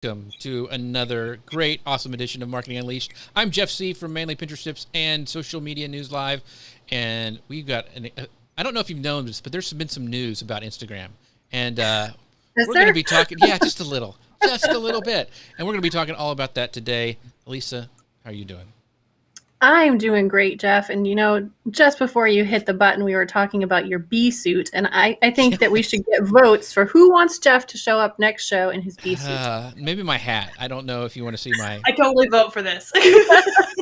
Welcome to another great, awesome edition of Marketing Unleashed. I'm Jeff C. from Mainly Pinterest Tips and Social Media News Live, and we've got I don't know if you've known this, but there's been some news about Instagram, and we're going to be talking. Yeah, just a little bit, and we're going to be talking all about that today. Elisa, how are you doing? I'm doing great, Jeff. And just before you hit the button, we were talking about your bee suit. And I think that we should get votes for who wants Jeff to show up next show in his bee suit. Maybe my hat. I don't know if you want to see my... I totally vote for this.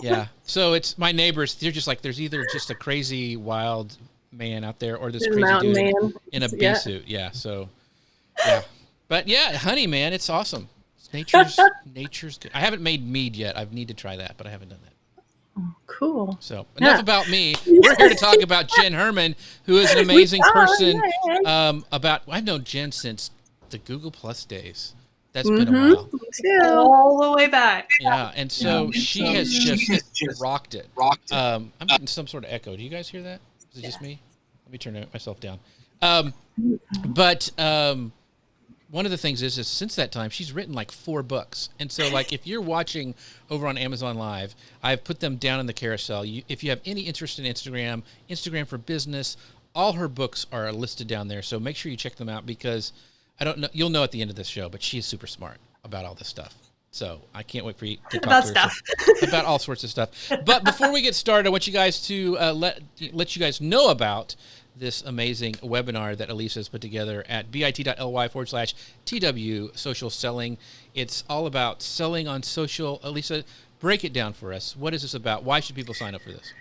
Yeah. So it's my neighbors. They're just like, there's either just a crazy wild man out there or this crazy dude man in a bee suit. Yeah. So, yeah. But yeah, honey, man, it's awesome. Nature's good. I haven't made mead yet. I need to try that, but I haven't done that. Oh, cool. So enough about me. We're here to talk about Jenn Herman, who is an amazing person. I've known Jenn since the Google Plus days. That's been a while. All the way back. Yeah, and so she has just rocked it. I'm getting some sort of echo. Do you guys hear that? Is it just me? Let me turn myself down. One of the things is since that time, she's written like 4 books. And so like if you're watching over on Amazon Live, I've put them down in the carousel. If you have any interest in Instagram for business, all her books are listed down there. So make sure you check them out because I don't know, you'll know at the end of this show, but she's super smart about all this stuff. So I can't wait for you to talk to her about all sorts of stuff. But before we get started, I want you guys to let you guys know about this amazing webinar that Elisa has put together at bit.ly/TW social selling. It's all about selling on social. Elisa, break it down for us. What is this about? Why should people sign up for this?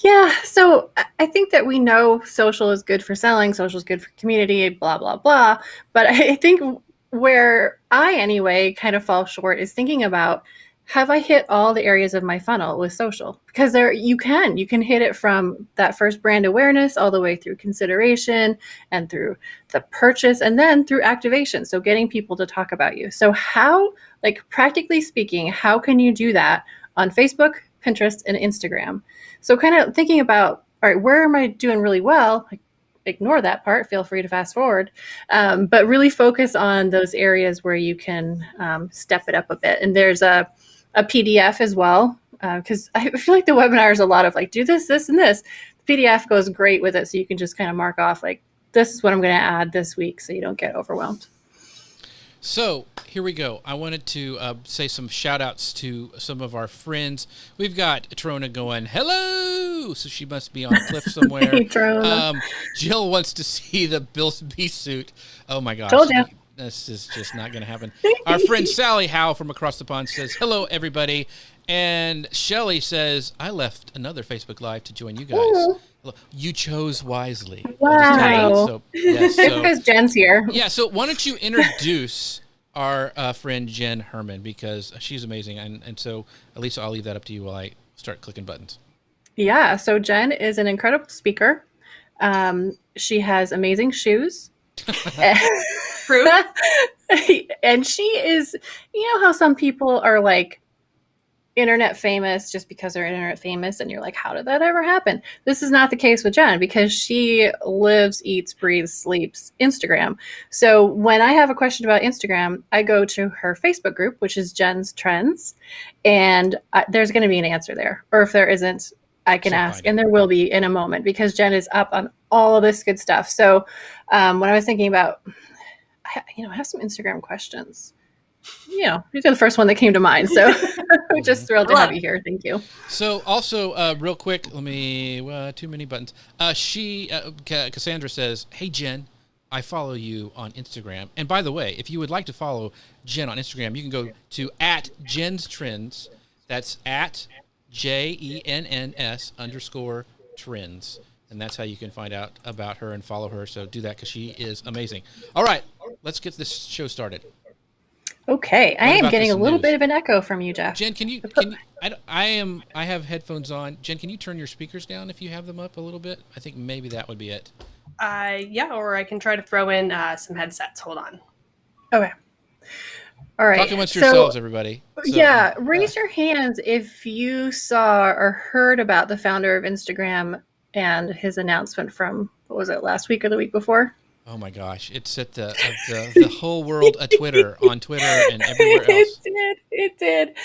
Yeah, so I think that we know social is good for selling, social is good for community, blah, blah, blah. But I think where I, anyway, kind of fall short is thinking about, have I hit all the areas of my funnel with social? Because you can hit it from that first brand awareness all the way through consideration and through the purchase and then through activation. So getting people to talk about you. So how, like practically speaking, how can you do that on Facebook, Pinterest, and Instagram? So kind of thinking about, all right, where am I doing really well? Like, ignore that part. Feel free to fast forward, but really focus on those areas where you can step it up a bit. And there's a PDF as well, because I feel like the webinar is a lot of like, do this, this, and this. The PDF goes great with it, so you can just kind of mark off like, this is what I'm going to add this week, so you don't get overwhelmed. So here we go. I wanted to say some shout outs to some of our friends. We've got Trona going, hello. So she must be on a cliff somewhere. Hey, Jill wants to see the Bill's bee suit. Oh my gosh. Told you. This is just not going to happen. Our friend Sally Howe from across the pond says, hello, everybody. And Shelly says, I left another Facebook Live to join you guys. Ooh. You chose wisely. Wow. So because Jen's here. Yeah, so why don't you introduce our friend Jenn Herman, because she's amazing. And so, Elisa, I'll leave that up to you while I start clicking buttons. Yeah, so Jenn is an incredible speaker. She has amazing shoes. True. And she is, you know how some people are like internet famous just because they're internet famous, and you're like, how did that ever happen? This is not the case with Jenn, because she lives, eats, breathes, sleeps Instagram. So when I have a question about Instagram, I go to her Facebook group, which is Jenn's Trends, and there's going to be an answer there. Or if there isn't, I can ask, and there will be in a moment, because Jenn is up on all of this good stuff. So when I was thinking about, I have some Instagram questions. You're the first one that came to mind. So we're just thrilled to have you here. Thank you. So also, real quick, too many buttons. Cassandra says, hey, Jenn, I follow you on Instagram. And by the way, if you would like to follow Jenn on Instagram, you can go to @JennsTrends. That's @JENNS_trends. And that's how you can find out about her and follow her. So do that, because she is amazing. All right, let's get this show started. Okay, I am getting a little bit of an echo from you, Jeff. Jen, I have headphones on. Jen, can you turn your speakers down if you have them up a little bit? I think maybe that would be it. Yeah, or I can try to throw in some headsets. Hold on. Okay. All right. Talk amongst yourselves, everybody. So, raise your hands if you saw or heard about the founder of Instagram and his announcement from, what was it, last week or the week before? Oh my gosh, it set the whole world a Twitter on Twitter and everywhere else. It did.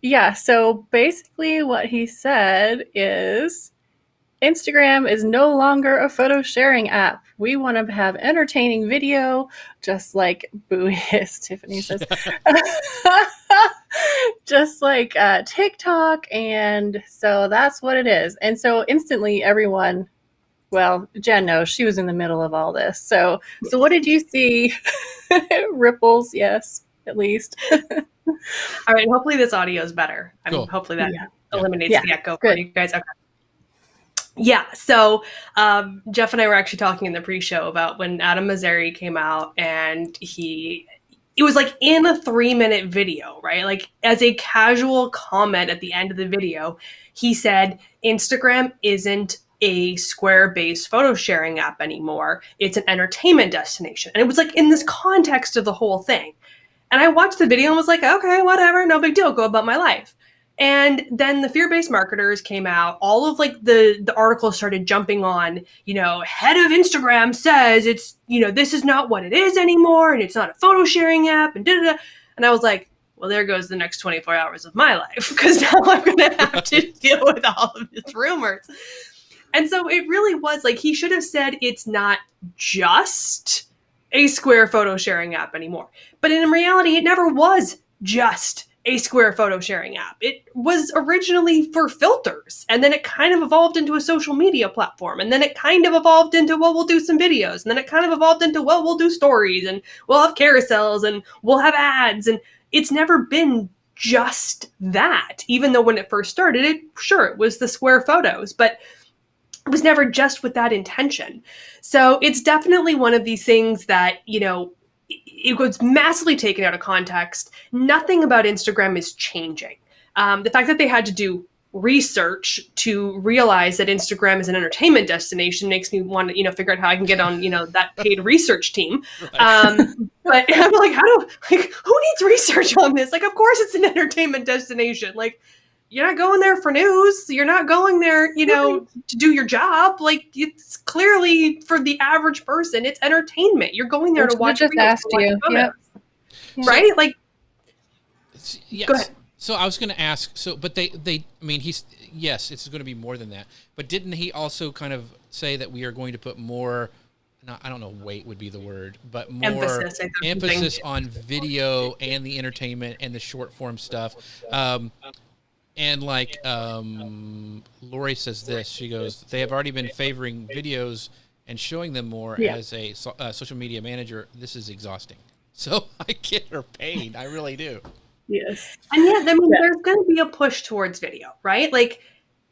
Yeah, so basically what he said is Instagram is no longer a photo sharing app. We want to have entertaining video, just like Buddhist, Tiffany says. Just like TikTok. And so that's what it is. And so instantly everyone, well, Jenn knows she was in the middle of all this. So what did you see? Ripples, yes, at least. All right. Hopefully this audio is better. I mean, Cool. hopefully that Yeah. eliminates Yeah. the echo Good. for you guys. Okay. Yeah. So Jeff and I were actually talking in the pre-show about when Adam Mazzari came out, and it was like in a 3-minute video, right? Like as a casual comment at the end of the video, he said, Instagram isn't a Square-based photo sharing app anymore. It's an entertainment destination. And it was like in this context of the whole thing. And I watched the video and was like, okay, whatever, no big deal, go about my life. And then the fear-based marketers came out. All of like the articles started jumping on, head of Instagram says it's, this is not what it is anymore, and it's not a photo sharing app, and da-da-da. And I was like, well, there goes the next 24 hours of my life, because now I'm going to have to deal with all of his rumors. And so it really was like, he should have said it's not just a Square photo sharing app anymore. But in reality, it never was just a Square photo sharing app. It was originally for filters, and then it kind of evolved into a social media platform, and then it kind of evolved into, well, we'll do some videos, and then it kind of evolved into, well, we'll do stories, and we'll have carousels, and we'll have ads, and it's never been just that. Even though when it first started, it was the Square photos, but it was never just with that intention. So it's definitely one of these things that, it was massively taken out of context. Nothing about Instagram is changing. The fact that they had to do research to realize that Instagram is an entertainment destination makes me want to, figure out how I can get on, that paid research team. Right. But I'm like, who needs research on this? Like, of course it's an entertainment destination. Like, you're not going there for news. You're not going there, to do your job. Like, it's clearly for the average person, it's entertainment. You're going there to watch. Just asked you, yep. Right? So, like, yes. Go ahead. So I was going to ask. So, but yes, it's going to be more than that. But didn't he also kind of say that we are going to put more? I don't know, weight would be the word, but more emphasis on video and the entertainment and the short form stuff. And like Lori says this, she goes, they have already been favoring videos and showing them more as a social media manager. This is exhausting. So I get her pain. I really do. Yes. And there's going to be a push towards video, right? Like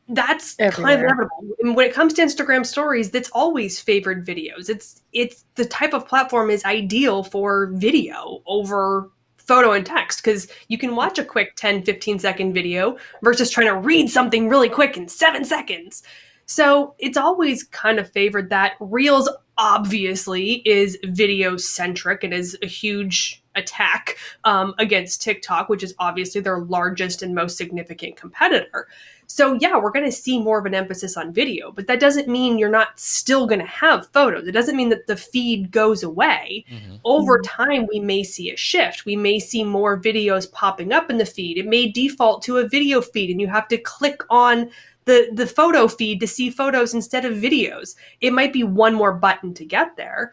that's everywhere. Kind of inevitable. And when it comes to Instagram stories, that's always favored videos. It's the type of platform is ideal for video over photo and text, because you can watch a quick 10-15 second video versus trying to read something really quick in 7 seconds. So it's always kind of favored that. Reels obviously is video centric and is a huge attack against TikTok, which is obviously their largest and most significant competitor. So yeah, we're going to see more of an emphasis on video, but that doesn't mean you're not still going to have photos. It doesn't mean that the feed goes away. Mm-hmm. Over time, we may see a shift. We may see more videos popping up in the feed. It may default to a video feed, and you have to click on the photo feed to see photos instead of videos. It might be one more button to get there.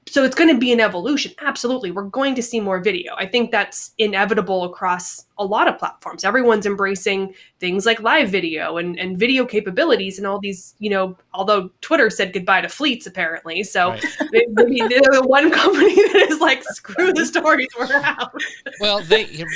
So it's going to be an evolution. Absolutely. We're going to see more video. I think that's inevitable across a lot of platforms. Everyone's embracing things like live video and video capabilities and all these, although Twitter said goodbye to fleets apparently. So right. they're the one company that is like, screw the stories, we're out. Well,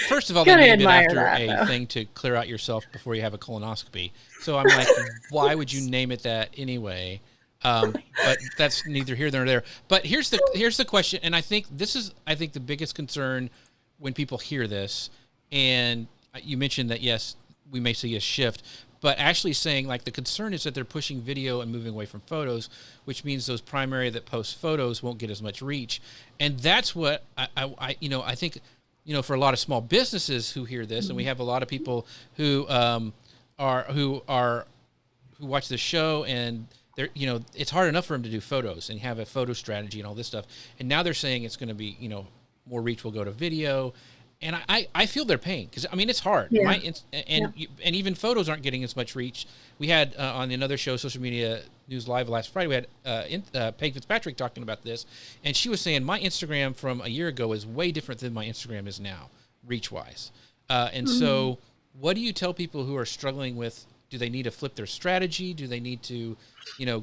first of all, they named it after a thing to clear out yourself before you have a colonoscopy. So I'm like, why would you name it that anyway? But that's neither here nor there. But here's the question, and I think the biggest concern when people hear this, and you mentioned that yes, we may see a shift, but actually saying like the concern is that they're pushing video and moving away from photos, which means those primary that post photos won't get as much reach, and that's what I think for a lot of small businesses who hear this, and we have a lot of people who watch the show and they're, it's hard enough for them to do photos and have a photo strategy and all this stuff. And now they're saying it's going to be, more reach will go to video. And I feel their pain because, I mean, it's hard. Yeah. And even photos aren't getting as much reach. We had on another show, Social Media News Live last Friday, we had Peg Fitzpatrick talking about this. And she was saying, my Instagram from a year ago is way different than my Instagram is now, reach-wise. And so what do you tell people who are struggling with, do they need to flip their strategy? Do they need to,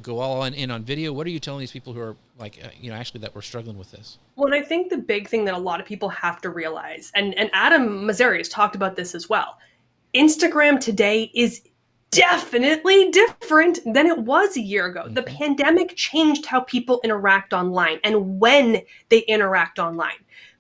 go all in on video? What are you telling these people who are like, actually that we're struggling with this? Well, and I think the big thing that a lot of people have to realize, and Adam Mazzari has talked about this as well, Instagram today is definitely different than it was a year ago. The pandemic changed how people interact online and when they interact online.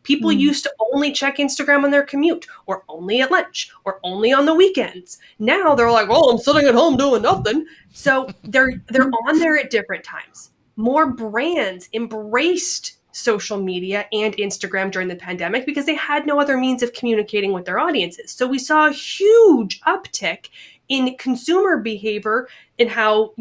People used to only check Instagram on their commute, or only at lunch, or only on the weekends. Now they're like, well, I'm sitting at home doing nothing. So they're on there at different times. More brands embraced social media and Instagram during the pandemic because they had no other means of communicating with their audiences. So we saw a huge uptick in consumer behavior in how,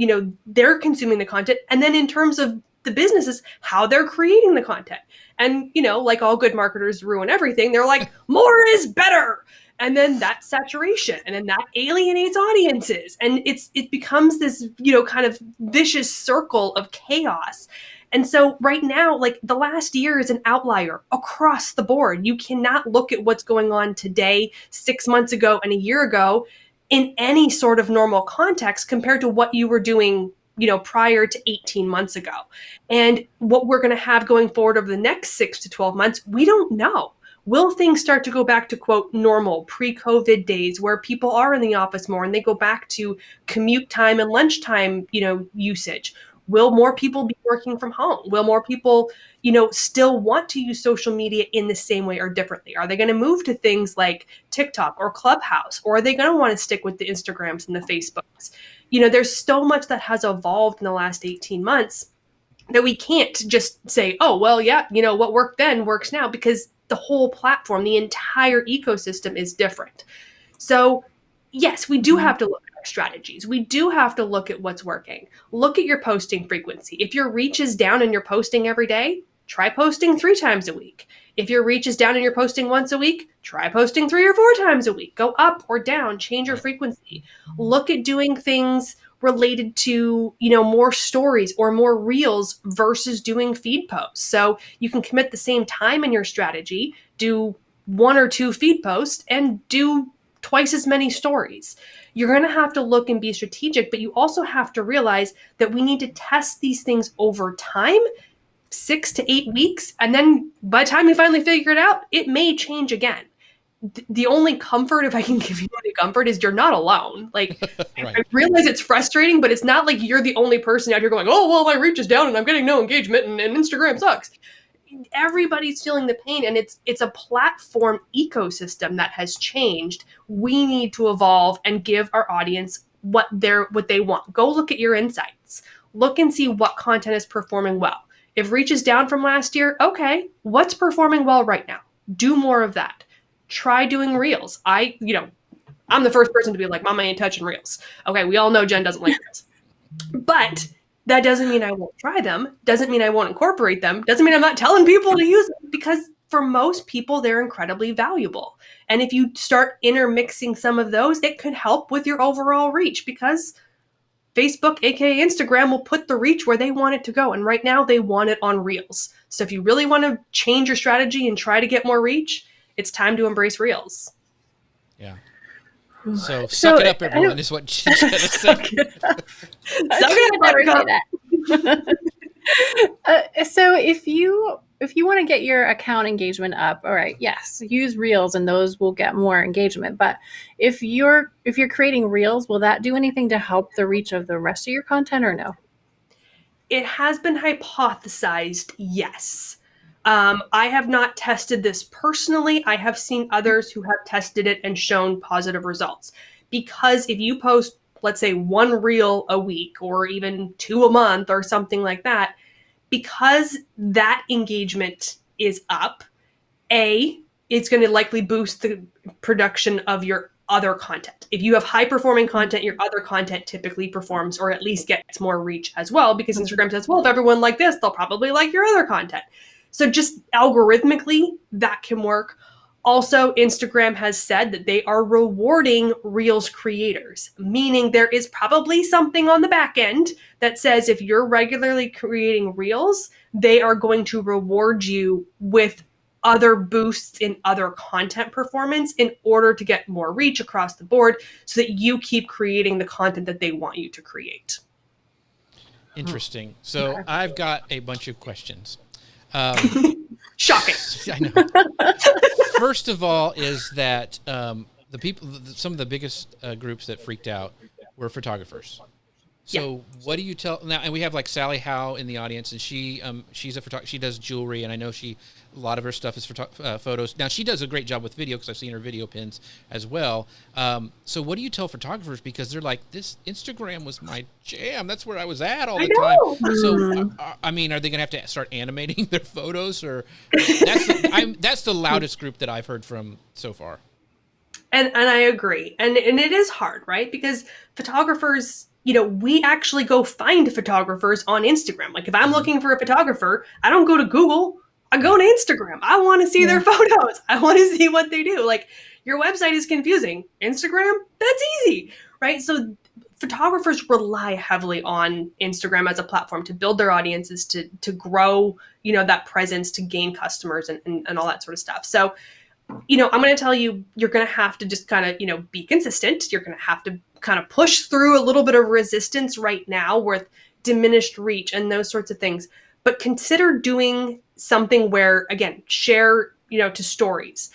they're consuming the content. And then in terms of the businesses, how they're creating the content. And, like all good marketers ruin everything. They're like, more is better. And then that's saturation. And then that alienates audiences. And it becomes this, kind of vicious circle of chaos. And so right now, like the last year is an outlier across the board. You cannot look at what's going on today, 6 months ago, and a year ago in any sort of normal context compared to what you were doing prior to 18 months ago. And what we're going to have going forward over the next 6 to 12 months, we don't know. Will things start to go back to, quote, normal pre-COVID days where people are in the office more and they go back to commute time and lunchtime, usage? Will more people be working from home? Will more people, still want to use social media in the same way or differently? Are they going to move to things like TikTok or Clubhouse? Or are they going to want to stick with the Instagrams and the Facebooks? There's so much that has evolved in the last 18 months that we can't just say, oh, well, yeah, what worked then works now, because the whole platform, the entire ecosystem is different. So yes, we do have to look at our strategies. We do have to look at what's working. Look at your posting frequency. If your reach is down and you're posting every day, try posting 3 times a week. If your reach is down and you're posting once a week, try posting 3 or 4 times a week. Go up or down, change your frequency. Look at doing things related to, more stories or more reels versus doing feed posts. So you can commit the same time in your strategy, do 1 or 2 feed posts and do twice as many stories. You're going to have to look and be strategic, but you also have to realize that we need to test these things over time, 6 to 8 weeks. And then by the time we finally figure it out, it may change again. The only comfort, if I can give you any comfort, is you're not alone. Like, right. I realize it's frustrating, but it's not like you're the only person out here going, oh, well, my reach is down and I'm getting no engagement and Instagram sucks. Everybody's feeling the pain, and it's a platform ecosystem that has changed. We need to evolve and give our audience what they want. Go look at your insights. Look and see what content is performing well. If reach is down from last year, okay, what's performing well right now? Do more of that. Try doing reels. I'm the first person to be like, Mama ain't touching reels. Okay, we all know Jen doesn't like reels. But that doesn't mean I won't try them. Doesn't mean I won't incorporate them. Doesn't mean I'm not telling people to use them, because for most people, they're incredibly valuable. And if you start intermixing some of those, it could help with your overall reach, because Facebook, aka Instagram, will put the reach where they want it to go. And right now they want it on reels. So if you really want to change your strategy and try to get more reach, it's time to embrace reels. Yeah. So suck it up, everyone, is what Jenn said. Suck it up. So if you want to get your account engagement up, all right, yes, use reels and those will get more engagement. But if you're creating reels, will that do anything to help the reach of the rest of your content, or no? It has been hypothesized, yes. I have not tested this personally. I have seen others who have tested it and shown positive results. Because if you post, let's say, 1 reel a week or even 2 a month or something like that, because that engagement is up, it's going to likely boost the production of your other content. If you have high performing content, your other content typically performs or at least gets more reach as well, because Instagram says, well, if everyone like this, they'll probably like your other content. So just algorithmically, that can work. Also, Instagram has said that they are rewarding Reels creators, meaning there is probably something on the back end that says if you're regularly creating Reels, they are going to reward you with other boosts in other content performance in order to get more reach across the board so that you keep creating the content that they want you to create. Interesting. So I've got a bunch of questions. Shocking. I know. First of all, is that the people, some of the biggest groups that freaked out were photographers. So what do you tell now? And we have like Sally Howe in the audience, and she's a photographer. She does jewelry, and I know a lot of her stuff is photos. Now she does a great job with video because I've seen her video pins as well. So what do you tell photographers, because they're like, this Instagram was my jam. That's where I was at all the time. So I mean, are they gonna have to start animating their photos, or that's the loudest group that I've heard from so far. And I agree, and it is hard, right? Because photographers, we actually go find photographers on Instagram. Like if I'm looking for a photographer, I don't go to Google, I go to Instagram. I want to see their photos. I want to see what they do. Like, your website is confusing. Instagram, that's easy, right? So photographers rely heavily on Instagram as a platform to build their audiences, to grow, that presence, to gain customers and all that sort of stuff. So, I'm going to tell you, you're going to have to just kind of, be consistent. You're going to have to kind of push through a little bit of resistance right now with diminished reach and those sorts of things. But consider doing something where, again, share, to stories,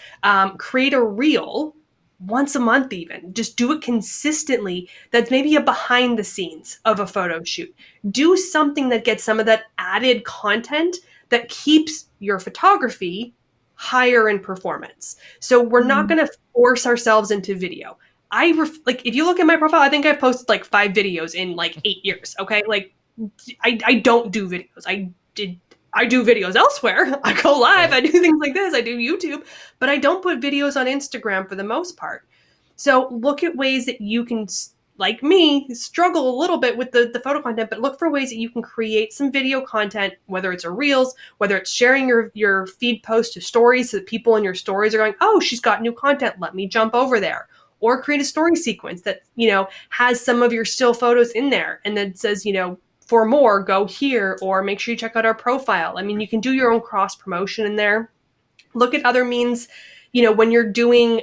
create a reel once a month, even just do it consistently. That's maybe a behind the scenes of a photo shoot. Do something that gets some of that added content that keeps your photography higher in performance. So we're not going to force ourselves into video. If you look at my profile, I think I've posted like 5 videos in like 8 years. Okay. Like I don't do videos. I do videos elsewhere. I go live. I do things like this. I do YouTube, but I don't put videos on Instagram for the most part. So look at ways that you can, like me, struggle a little bit with the photo content, but look for ways that you can create some video content, whether it's a Reels, whether it's sharing your feed post to stories so that people in your stories are going, oh, she's got new content. Let me jump over there. Or create a story sequence that, has some of your still photos in there and then says, for more, go here, or make sure you check out our profile. I mean, you can do your own cross promotion in there. Look at other means, when you're doing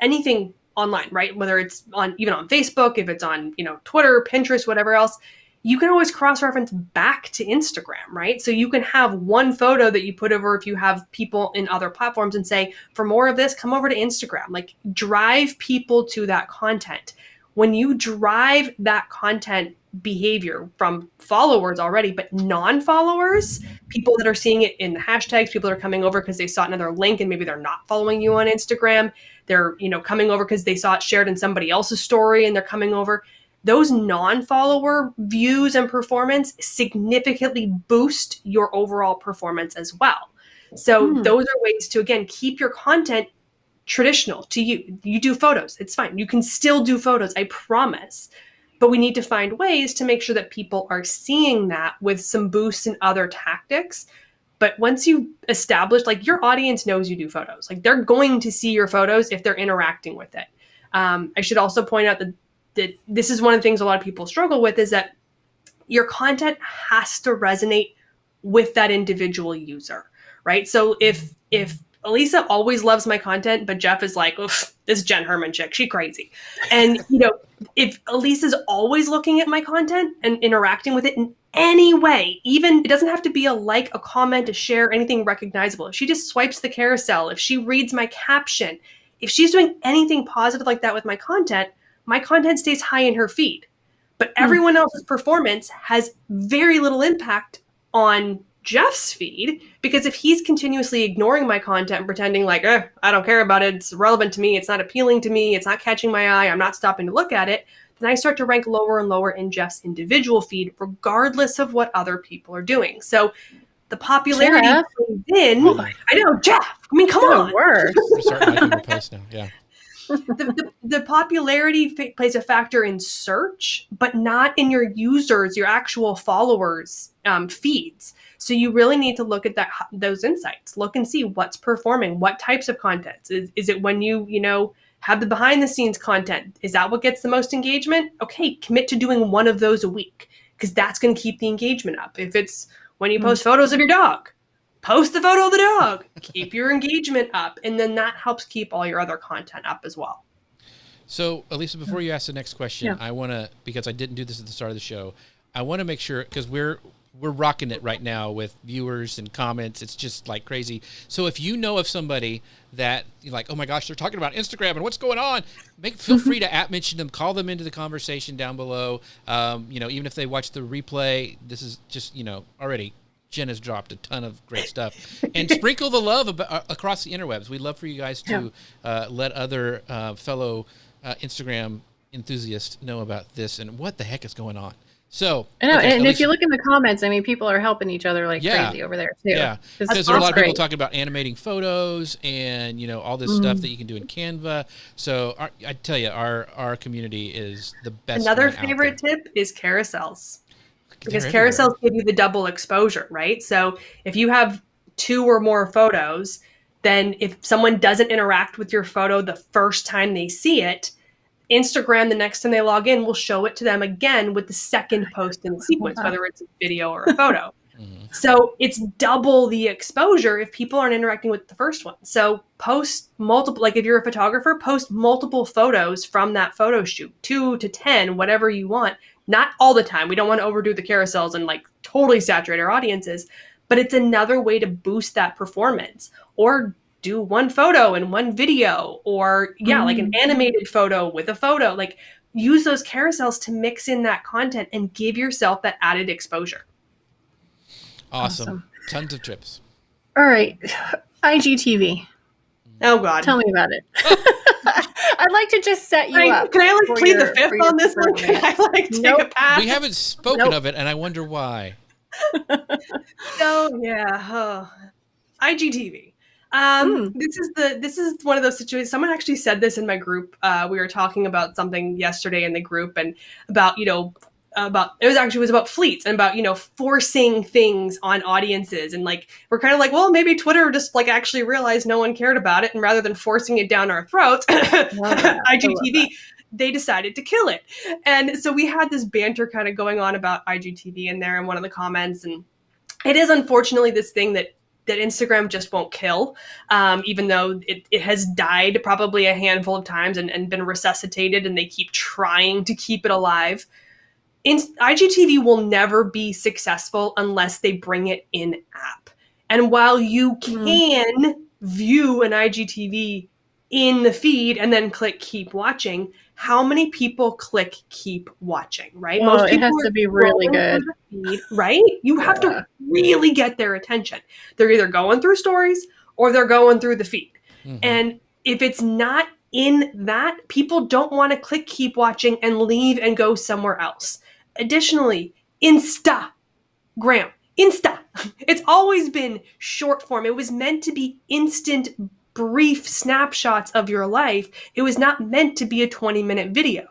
anything online, right? Whether it's even on Facebook, if it's on, Twitter, Pinterest, whatever else, you can always cross-reference back to Instagram, right? So you can have one photo that you put over if you have people in other platforms and say, for more of this, come over to Instagram. Like, drive people to that content. When you drive that content behavior from followers already, but non-followers, people that are seeing it in the hashtags, people that are coming over because they saw another link and maybe they're not following you on Instagram. They're, coming over because they saw it shared in somebody else's story and they're coming over. Those non-follower views and performance significantly boost your overall performance as well. So those are ways to, again, keep your content traditional to you. You do photos. It's fine. You can still do photos. I promise. But we need to find ways to make sure that people are seeing that with some boosts and other tactics. But once you establish, like, your audience knows you do photos, like, they're going to see your photos if they're interacting with it. I should also point out that this is one of the things a lot of people struggle with, is that your content has to resonate with that individual user, right? So if Elisa always loves my content, but Jeff is like, oof, this Jenn Herman chick, she crazy. And, if Elisa's always looking at my content and interacting with it in any way, even, it doesn't have to be a like, a comment, a share, anything recognizable. If she just swipes the carousel, if she reads my caption, if she's doing anything positive like that with my content stays high in her feed. But everyone else's performance has very little impact on Jeff's feed, because if he's continuously ignoring my content and pretending like, I don't care about it, it's irrelevant to me, it's not appealing to me, it's not catching my eye, I'm not stopping to look at it, then I start to rank lower and lower in Jeff's individual feed, regardless of what other people are doing. So the popularity plays in. I know, Jeff. I mean, come on. We're starting liking your post now. Yeah. the popularity plays a factor in search, but not in your users, your actual followers feeds. So you really need to look at those insights. Look and see what's performing, what types of content. Is it when you have the behind the scenes content? Is that what gets the most engagement? Okay, commit to doing one of those a week, because that's going to keep the engagement up. If it's when you post photos of your dog, post the photo of the dog, keep your engagement up, and then that helps keep all your other content up as well. So, Elisa, before you ask the next question, I want to, because I didn't do this at the start of the show, I want to make sure, because we're rocking it right now with viewers and comments. It's just like crazy. So if you know of somebody that you're like, oh my gosh, they're talking about Instagram and what's going on, feel free to mention them, call them into the conversation down below. Even if they watch the replay, this is just, already Jenn has dropped a ton of great stuff. And sprinkle the love across the interwebs. We'd love for you guys to let other fellow Instagram enthusiasts know about this and what the heck is going on. So I know, and if you look in the comments, I mean, people are helping each other like crazy over there too. Yeah, because there are a lot of people talking about animating photos and all this stuff that you can do in Canva. So I tell you, our community is the best. Another favorite tip is carousels, because carousels give you the double exposure, right? So if you have 2 or more photos, then if someone doesn't interact with your photo the first time they see it, Instagram, the next time they log in, will show it to them again with the second post in the sequence, whether it's a video or a photo. So it's double the exposure if people aren't interacting with the first one. So post multiple, like if you're a photographer, post multiple photos from that photo shoot, 2 to 10, whatever you want. Not all the time. We don't want to overdo the carousels and like totally saturate our audiences, but it's another way to boost that performance. Or do 1 photo and 1 video, or like an animated photo with a photo. Like, use those carousels to mix in that content and give yourself that added exposure. Awesome. Tons of tips. All right. IGTV. Oh God. Tell me about it. I'd like to just set you up. Can I plead the fifth on this one? Can I take a pass? We haven't spoken of it, and I wonder why. IGTV. This is one of those situations. Someone actually said this in my group. We were talking about something yesterday in the group, and about it was about fleets and about forcing things on audiences, and like we're kind of like, well, maybe Twitter just like actually realized no one cared about it, and rather than forcing it down our throats, IGTV, they decided to kill it. And so we had this banter kind of going on about IGTV in there in one of the comments, and it is unfortunately this thing that Instagram just won't kill, even though it has died probably a handful of times and been resuscitated, and they keep trying to keep it alive. IGTV will never be successful unless they bring it in app. And while you can view an IGTV in the feed and then click keep watching, how many people click keep watching, right? Most people, it has to be really good. Feed, right? You have to really get their attention. They're either going through stories or they're going through the feed. And if it's not in that, people don't want to click keep watching and leave and go somewhere else. Additionally, Insta. It's always been short form. It was meant to be instant, brief snapshots of your life. It was not meant to be a 20-minute video.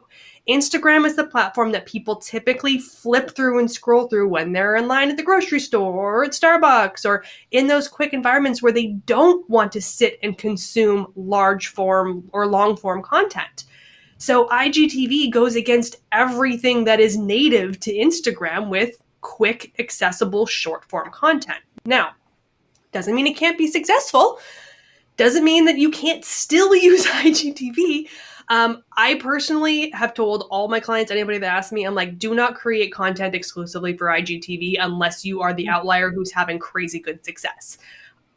Instagram is the platform that people typically flip through and scroll through when they're in line at the grocery store or at Starbucks, or in those quick environments where they don't want to sit and consume large form or long form content. So IGTV goes against everything that is native to Instagram with quick, accessible, short form content. Now, doesn't mean it can't be successful. Doesn't mean that you can't still use IGTV. I personally have told all my clients, anybody that asks me, I'm like, do not create content exclusively for IGTV unless you are the outlier who's having crazy good success.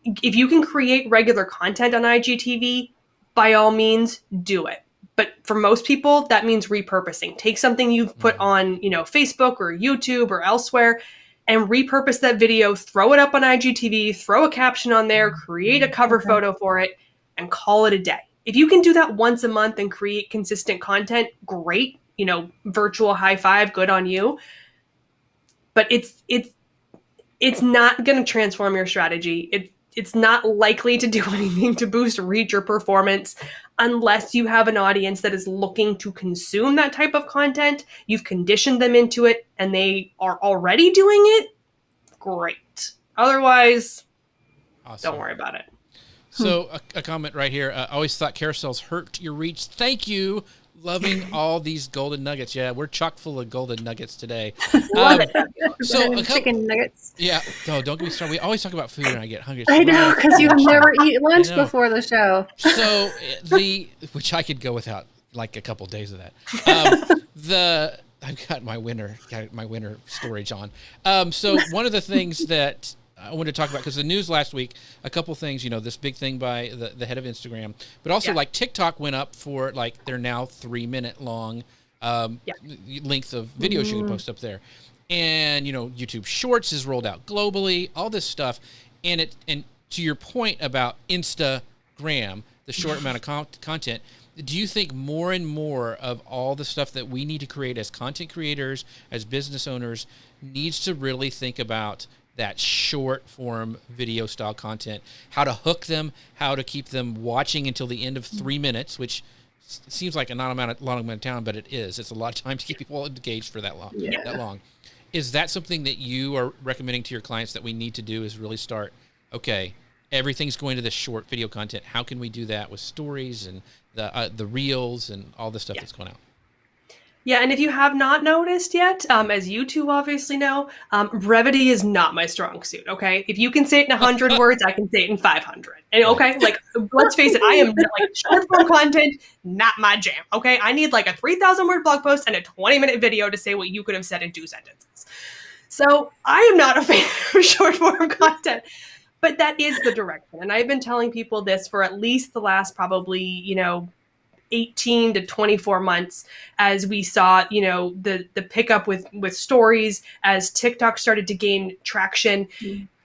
If you can create regular content on IGTV, by all means, do it. But for most people, that means repurposing. Take something you've put on, Facebook or YouTube or elsewhere, and repurpose that video, throw it up on IGTV, throw a caption on there, create a cover photo for it, and call it a day. If you can do that once a month and create consistent content, great, virtual high five, good on you. But it's not going to transform your strategy. it's not likely to do anything to boost reach or performance unless you have an audience that is looking to consume that type of content. You've conditioned them into it and they are already doing it. Great. Otherwise, Awesome. don't worry about it. So a comment right here. I always thought carousels hurt your reach. Thank you. Loving all these golden nuggets. Yeah, we're chock full of golden nuggets today. So chicken nuggets. Yeah. Oh, don't get me started. We always talk about food and I get hungry. I know, because you never eat lunch before the show. So which I could go without like a couple days of that. I've got my winter storage on. So one of the things that I wanted to talk about, because the news last week, a couple things, this big thing by the head of Instagram, but also like TikTok went up for like, they're now 3-minute long length of videos you can post up there. And, YouTube Shorts is rolled out globally, all this stuff. And to your point about Instagram, the short amount of content, do you think more and more of all the stuff that we need to create as content creators, as business owners, needs to really think about that short form video style content, how to hook them, how to keep them watching until the end of 3 minutes, which seems like a long amount of time, but it is. It's a lot of time to keep people engaged for that long. Is that something that you are recommending to your clients that we need to do, is really start, okay, everything's going to this short video content. How can we do that with stories and the reels and all the stuff that's going out? Yeah, and if you have not noticed yet, as you two obviously know, brevity is not my strong suit, okay? If you can say it in 100 words, I can say it in 500. And okay, like, let's face it, I am like short form content, not my jam, okay? I need like a 3,000 word blog post and a 20-minute video to say what you could have said in 2 sentences. So I am not a fan of short form content, but that is the direction. And I've been telling people this for at least the last probably, 18 to 24 months, as we saw, the pickup with stories, as TikTok started to gain traction.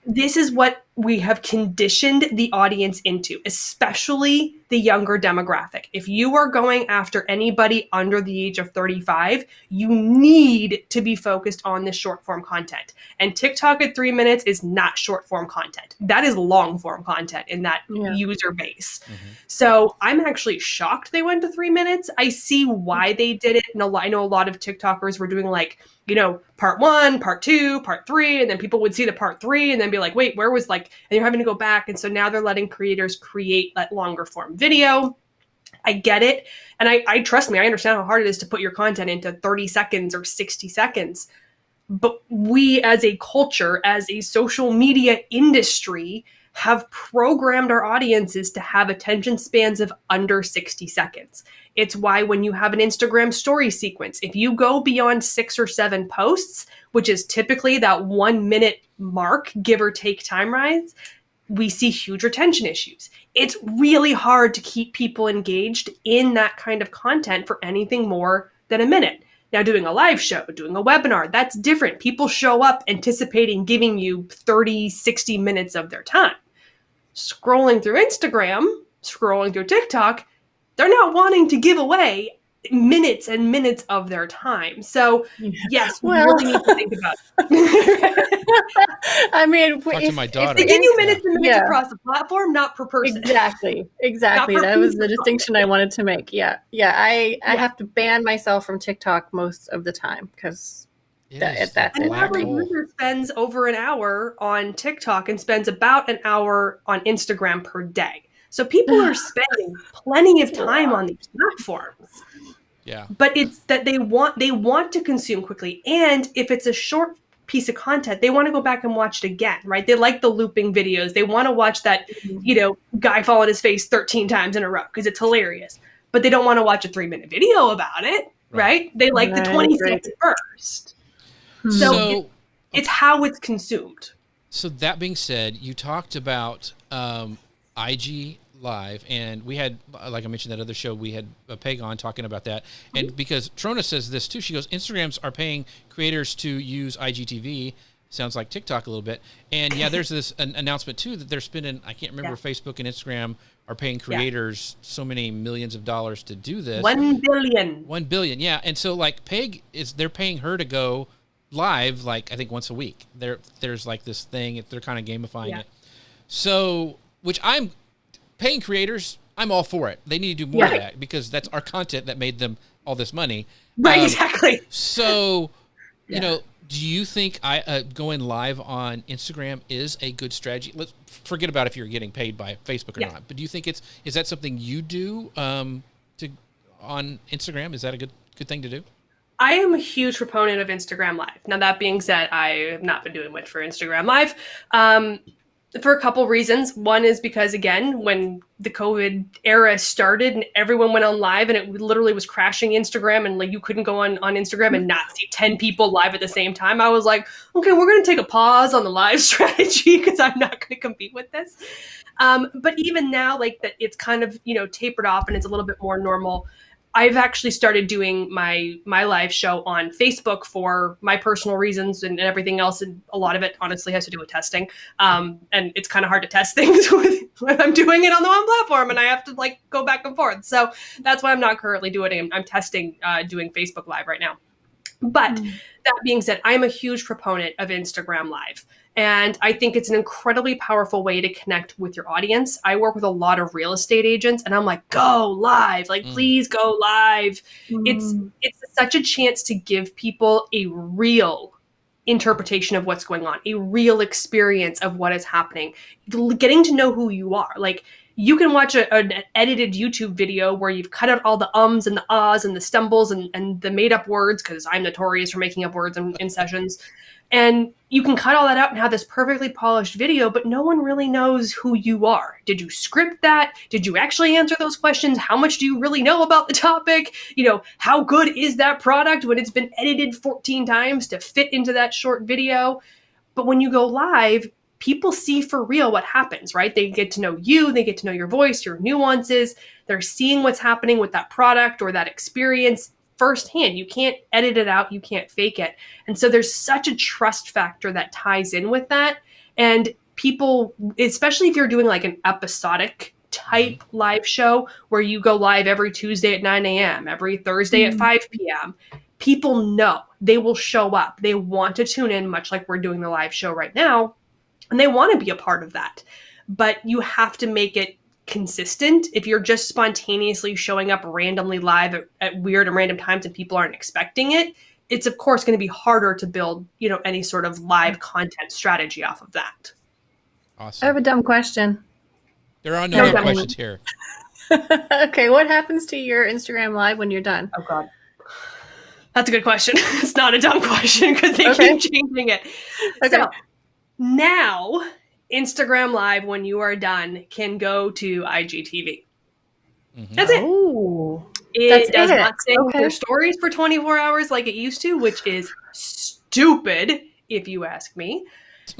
This is what we have conditioned the audience into, especially the younger demographic. If you are going after anybody under the age of 35, you need to be focused on this short form content. And TikTok at 3 minutes is not short form content. That is long form content in that user base. Mm-hmm. So I'm actually shocked they went to 3 minutes. I see why they did it. And I know a lot of TikTokers were doing like, part 1, part 2, part 3, and then people would see the part 3 and then be like, wait, where was and you're having to go back. And so now they're letting creators create that longer form video. I get it. And I trust me, I understand how hard it is to put your content into 30 seconds or 60 seconds. But we as a culture, as a social media industry, have programmed our audiences to have attention spans of under 60 seconds. It's why when you have an Instagram story sequence, if you go beyond 6 or 7 posts, which is typically that 1 minute mark, give or take time-wise, we see huge retention issues. It's really hard to keep people engaged in that kind of content for anything more than a minute. Now, doing a live show, doing a webinar, that's different. People show up anticipating giving you 30, 60 minutes of their time. Scrolling through Instagram, scrolling through TikTok, they're not wanting to give away minutes and minutes of their time. So, yes, we really need to think about it. I mean, talk to my daughter. If they give you minutes and minutes across the platform, not per person. Exactly. That was the distinction I wanted to make. I have to ban myself from TikTok most of the time because that's an average user spends over an hour on TikTok and spends about an hour on Instagram per day. So people are spending plenty of time on these platforms. Yeah. But it's that they want to consume quickly. And if it's a short piece of content, they want to go back and watch it again, right? They like the looping videos. They want to watch that, guy fall on his face 13 times in a row because it's hilarious. But they don't want to watch a 3-minute video about it, right? They like the 20 seconds first. So it's how it's consumed. So that being said, you talked about IG Live, and we had, like I mentioned, that other show, we had a Peg on talking about that. And because Trona says this too, she goes, Instagrams are paying creators to use IGTV. Sounds like TikTok a little bit. And there's this an announcement too that they're spending, I can't remember, Facebook and Instagram are paying creators so many millions of dollars to do this. 1 billion. 1 billion, yeah. And so like Peg they're paying her to go live, like I think once a week. There's like this thing, they're kind of gamifying it. So, which I'm paying creators, I'm all for it. They need to do more of that because that's our content that made them all this money. Right, exactly. So, you know, do you think going live on Instagram is a good strategy? Let's forget about if you're getting paid by Facebook or not. But do you think is that something you do on Instagram? Is that a good thing to do? I am a huge proponent of Instagram Live. Now, that being said, I have not been doing much for Instagram Live for a couple reasons. One is because, again, when the COVID era started and everyone went on live and it literally was crashing Instagram and like you couldn't go on Instagram and not see 10 people live at the same time, I was like, okay, we're going to take a pause on the live strategy because I'm not going to compete with this. But even now, like that, it's kind of, you know, tapered off and it's a little bit more normal. I've actually started doing my live show on Facebook for my personal reasons and everything else. And a lot of it honestly has to do with testing. And it's kind of hard to test things when I'm doing it on the one platform and I have to like go back and forth. So that's why I'm not currently doing it. I'm testing doing Facebook Live right now. But that being said, I'm a huge proponent of Instagram Live. And I think it's an incredibly powerful way to connect with your audience. I work with a lot of real estate agents and I'm like, go live, like, please go live. It's such a chance to give people a real interpretation of what's going on, a real experience of what is happening, getting to know who you are. Like, you can watch an edited YouTube video where you've cut out all the ums and the ahs and the stumbles and the made up words, because I'm notorious for making up words in sessions. And you can cut all that out and have this perfectly polished video, but no one really knows who you are. Did you script that? Did you actually answer those questions? How much do you really know about the topic? You know, how good is that product when it's been edited 14 times to fit into that short video? But when you go live, people see for real what happens, right? They get to know you, they get to know your voice, your nuances. They're seeing what's happening with that product or that experience firsthand. You can't edit it out. You can't fake it. And so there's such a trust factor that ties in with that. And people, especially if you're doing like an episodic type live show where you go live every Tuesday at 9 a.m., every Thursday at 5 p.m., people know they will show up. They want to tune in, much like we're doing the live show right now, and they want to be a part of that. But you have to make it consistent. If you're just spontaneously showing up randomly live at weird and random times and people aren't expecting it, it's of course going to be harder to build, you know, any sort of live content strategy off of that. Awesome. I have a dumb question. There are no dumb questions here. Okay, what happens to your Instagram Live when you're done? Oh God. That's a good question. It's not a dumb question because they keep changing it. Okay. So now Instagram Live, when you are done, can go to IGTV. That's it. Oh, it does not stay with your stories for 24 hours like it used to, which is stupid, if you ask me.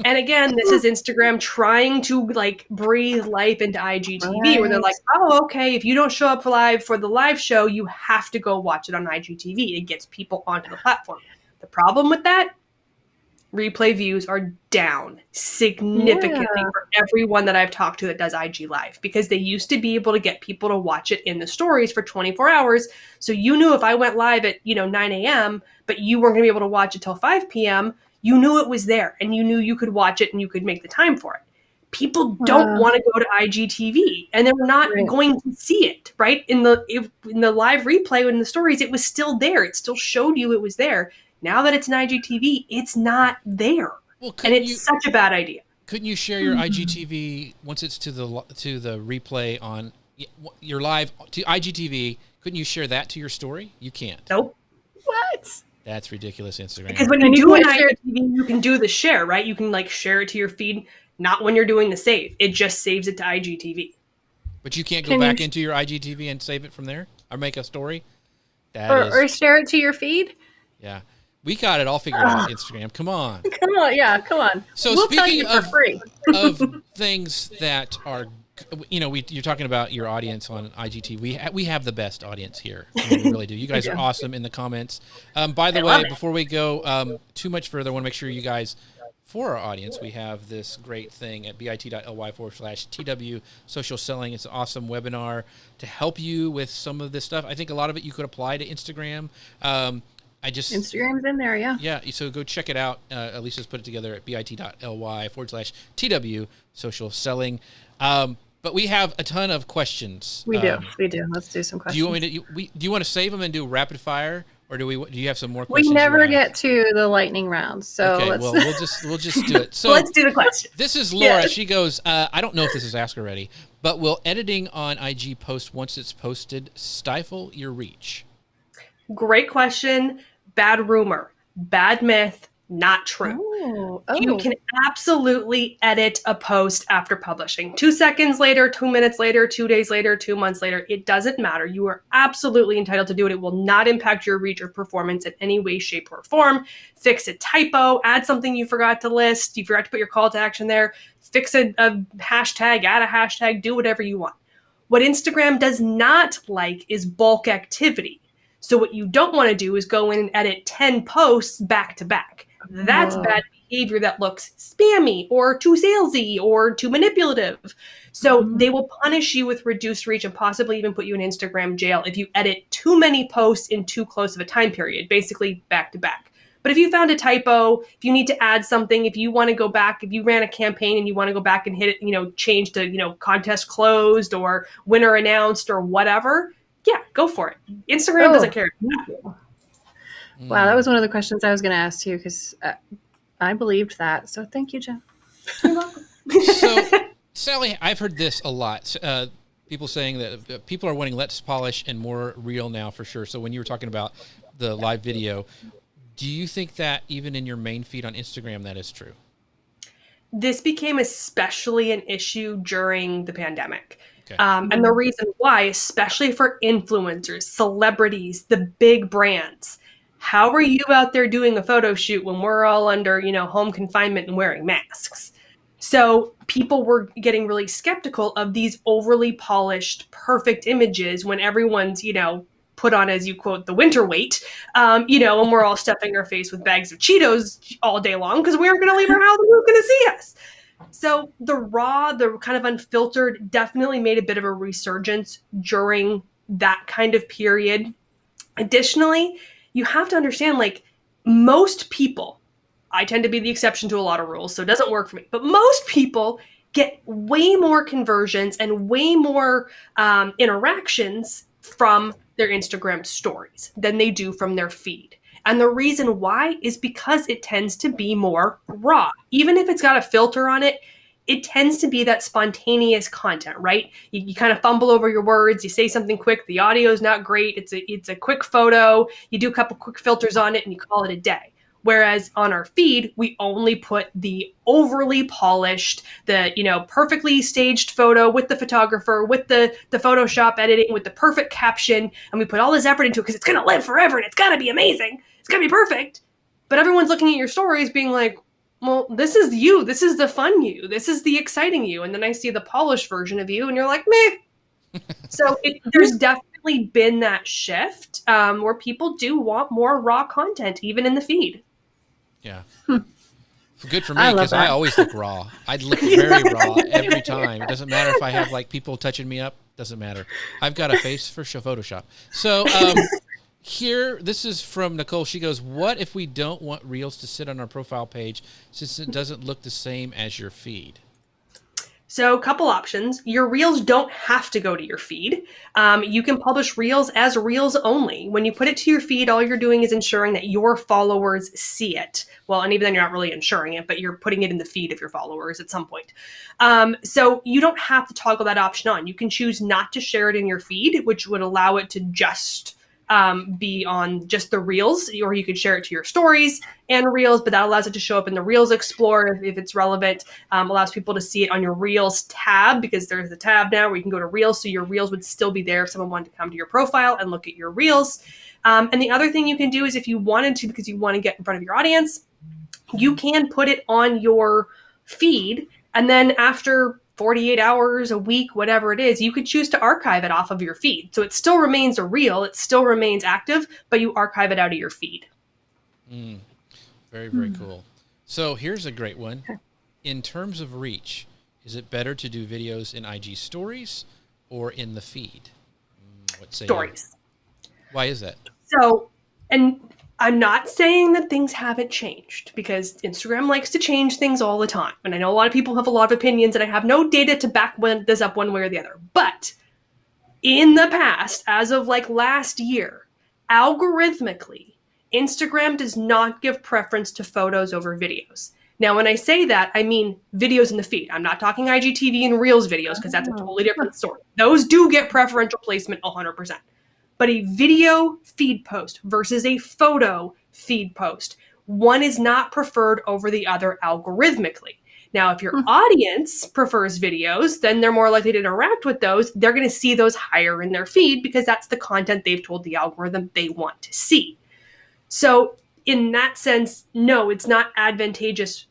And again, this is Instagram trying to like breathe life into IGTV, where they're like, oh, okay, if you don't show up live for the live show, you have to go watch it on IGTV. It gets people onto the platform. The problem with that, replay views are down significantly for everyone that I've talked to that does IG Live, because they used to be able to get people to watch it in the stories for 24 hours. So you knew if I went live at 9 a.m., but you weren't going to be able to watch it till 5 p.m., you knew it was there and you knew you could watch it and you could make the time for it. People don't want to go to IGTV and they're not going to see it, right? In the live replay, in the stories, it was still there. It still showed you it was there. Now that it's an IGTV, it's not there. Well, and it's such a bad idea. Couldn't you share your IGTV once it's to the replay on your live to IGTV? Couldn't you share that to your story? You can't. Nope. What? That's ridiculous, Instagram. Because when you do an IGTV, you can do the share, right? You can like share it to your feed, not when you're doing the save. It just saves it to IGTV. But you can't go back into your IGTV and save it from there or make a story? Or share it to your feed? Yeah. We got it all figured out, Instagram. Come on. Come on. Yeah, come on. So we'll speaking tell you for free. of things that are, you're talking about your audience on IGTV. We have the best audience here. We really do. You guys are awesome in the comments. By the way, before we go too much further, I want to make sure you guys, for our audience, we have this great thing at bit.ly/TW Social Selling. It's an awesome webinar to help you with some of this stuff. I think a lot of it you could apply to Instagram. Instagram's in there, yeah. Yeah, so go check it out. Alicia's put it together at bit.ly/TW social selling. But we have a ton of questions. We do. Let's do some questions. Do you want me to? Do you want to save them and do rapid fire, or do you have some more questions? We never get to the lightning round, so okay. let's... Well, we'll just do it. So let's do the question. This is Laura. Yes. She goes, I don't know if this is asked already, but will editing on IG post once it's posted stifle your reach? Great question. Bad rumor, bad myth, not true. You can absolutely edit a post after publishing. 2 seconds later, 2 minutes later, 2 days later, 2 months later, it doesn't matter. You are absolutely entitled to do it. It will not impact your reach or performance in any way, shape, or form. Fix a typo, add something you forgot to list, you forgot to put your call to action there, fix a hashtag, add a hashtag, do whatever you want. What Instagram does not like is bulk activity. So what you don't want to do is go in and edit 10 posts back to back. That's bad behavior that looks spammy or too salesy or too manipulative. So they will punish you with reduced reach and possibly even put you in Instagram jail if you edit too many posts in too close of a time period, basically back to back. But if you found a typo, if you need to add something, if you want to go back, if you ran a campaign and you want to go back and hit it, change to, contest closed or winner announced or whatever, yeah, go for it. Instagram doesn't care. Wow, that was one of the questions I was going to ask you because I believed that. So thank you, Jenn. You're welcome. So, Sally, I've heard this a lot. People saying that people are wanting less polish and more real now for sure. So when you were talking about the live video, do you think that even in your main feed on Instagram that is true? This became especially an issue during the pandemic. Okay. And the reason why, especially for influencers, celebrities, the big brands, how are you out there doing a photo shoot when we're all under, home confinement and wearing masks? So people were getting really skeptical of these overly polished, perfect images when everyone's, put on, as you quote, the winter weight, and we're all stuffing our face with bags of Cheetos all day long because we aren't going to leave our house and who's going to see us. So the raw, the kind of unfiltered definitely made a bit of a resurgence during that kind of period. Additionally, you have to understand, most people, I tend to be the exception to a lot of rules, so it doesn't work for me, but most people get way more conversions and way more interactions from their Instagram stories than they do from their feed. And the reason why is because it tends to be more raw. Even if it's got a filter on it, it tends to be that spontaneous content, right? You kind of fumble over your words, you say something quick, the audio is not great, it's a quick photo, you do a couple quick filters on it and you call it a day. Whereas on our feed, we only put the overly polished, the perfectly staged photo with the photographer, with the Photoshop editing, with the perfect caption, and we put all this effort into it because it's going to live forever and it's got to be amazing. It's going to be perfect. But everyone's looking at your stories being like, well, this is you. This is the fun you. This is the exciting you. And then I see the polished version of you and you're like, meh. So there's definitely been that shift where people do want more raw content, even in the feed. Yeah. Good for me because I always look raw. I'd look very raw every time. It doesn't matter if I have people touching me up. Doesn't matter. I've got a face for Photoshop. So here, this is from Nicole. She goes, what if we don't want Reels to sit on our profile page since it doesn't look the same as your feed? So a couple options. Your Reels don't have to go to your feed. You can publish Reels as Reels only. When you put it to your feed, all you're doing is ensuring that your followers see it. Well, and even then you're not really ensuring it, but you're putting it in the feed of your followers at some point. So you don't have to toggle that option on. You can choose not to share it in your feed, which would allow it to just be on just the Reels, or you could share it to your stories and Reels, but that allows it to show up in the Reels Explorer if it's relevant, allows people to see it on your Reels tab because there's a tab now where you can go to Reels, so your Reels would still be there if someone wanted to come to your profile and look at your Reels. And the other thing you can do is if you wanted to, because you want to get in front of your audience, you can put it on your feed, and then after 48 hours, a week, whatever it is, you could choose to archive it off of your feed. So it still remains a reel, it still remains active, but you archive it out of your feed. Very, very cool. So here's a great one. In terms of reach, is it better to do videos in IG stories or in the feed? What say stories. You? Why is that? So, and I'm not saying that things haven't changed, because Instagram likes to change things all the time. And I know a lot of people have a lot of opinions, and I have no data to back this up one way or the other. But in the past, as of like last year, algorithmically, Instagram does not give preference to photos over videos. Now, when I say that, I mean videos in the feed. I'm not talking IGTV and Reels videos, because that's a totally different story. Those do get preferential placement 100%. But a video feed post versus a photo feed post, one is not preferred over the other algorithmically. Now, if your audience prefers videos, then they're more likely to interact with those. They're going to see those higher in their feed, because that's the content they've told the algorithm they want to see. So in that sense, no, it's not advantageous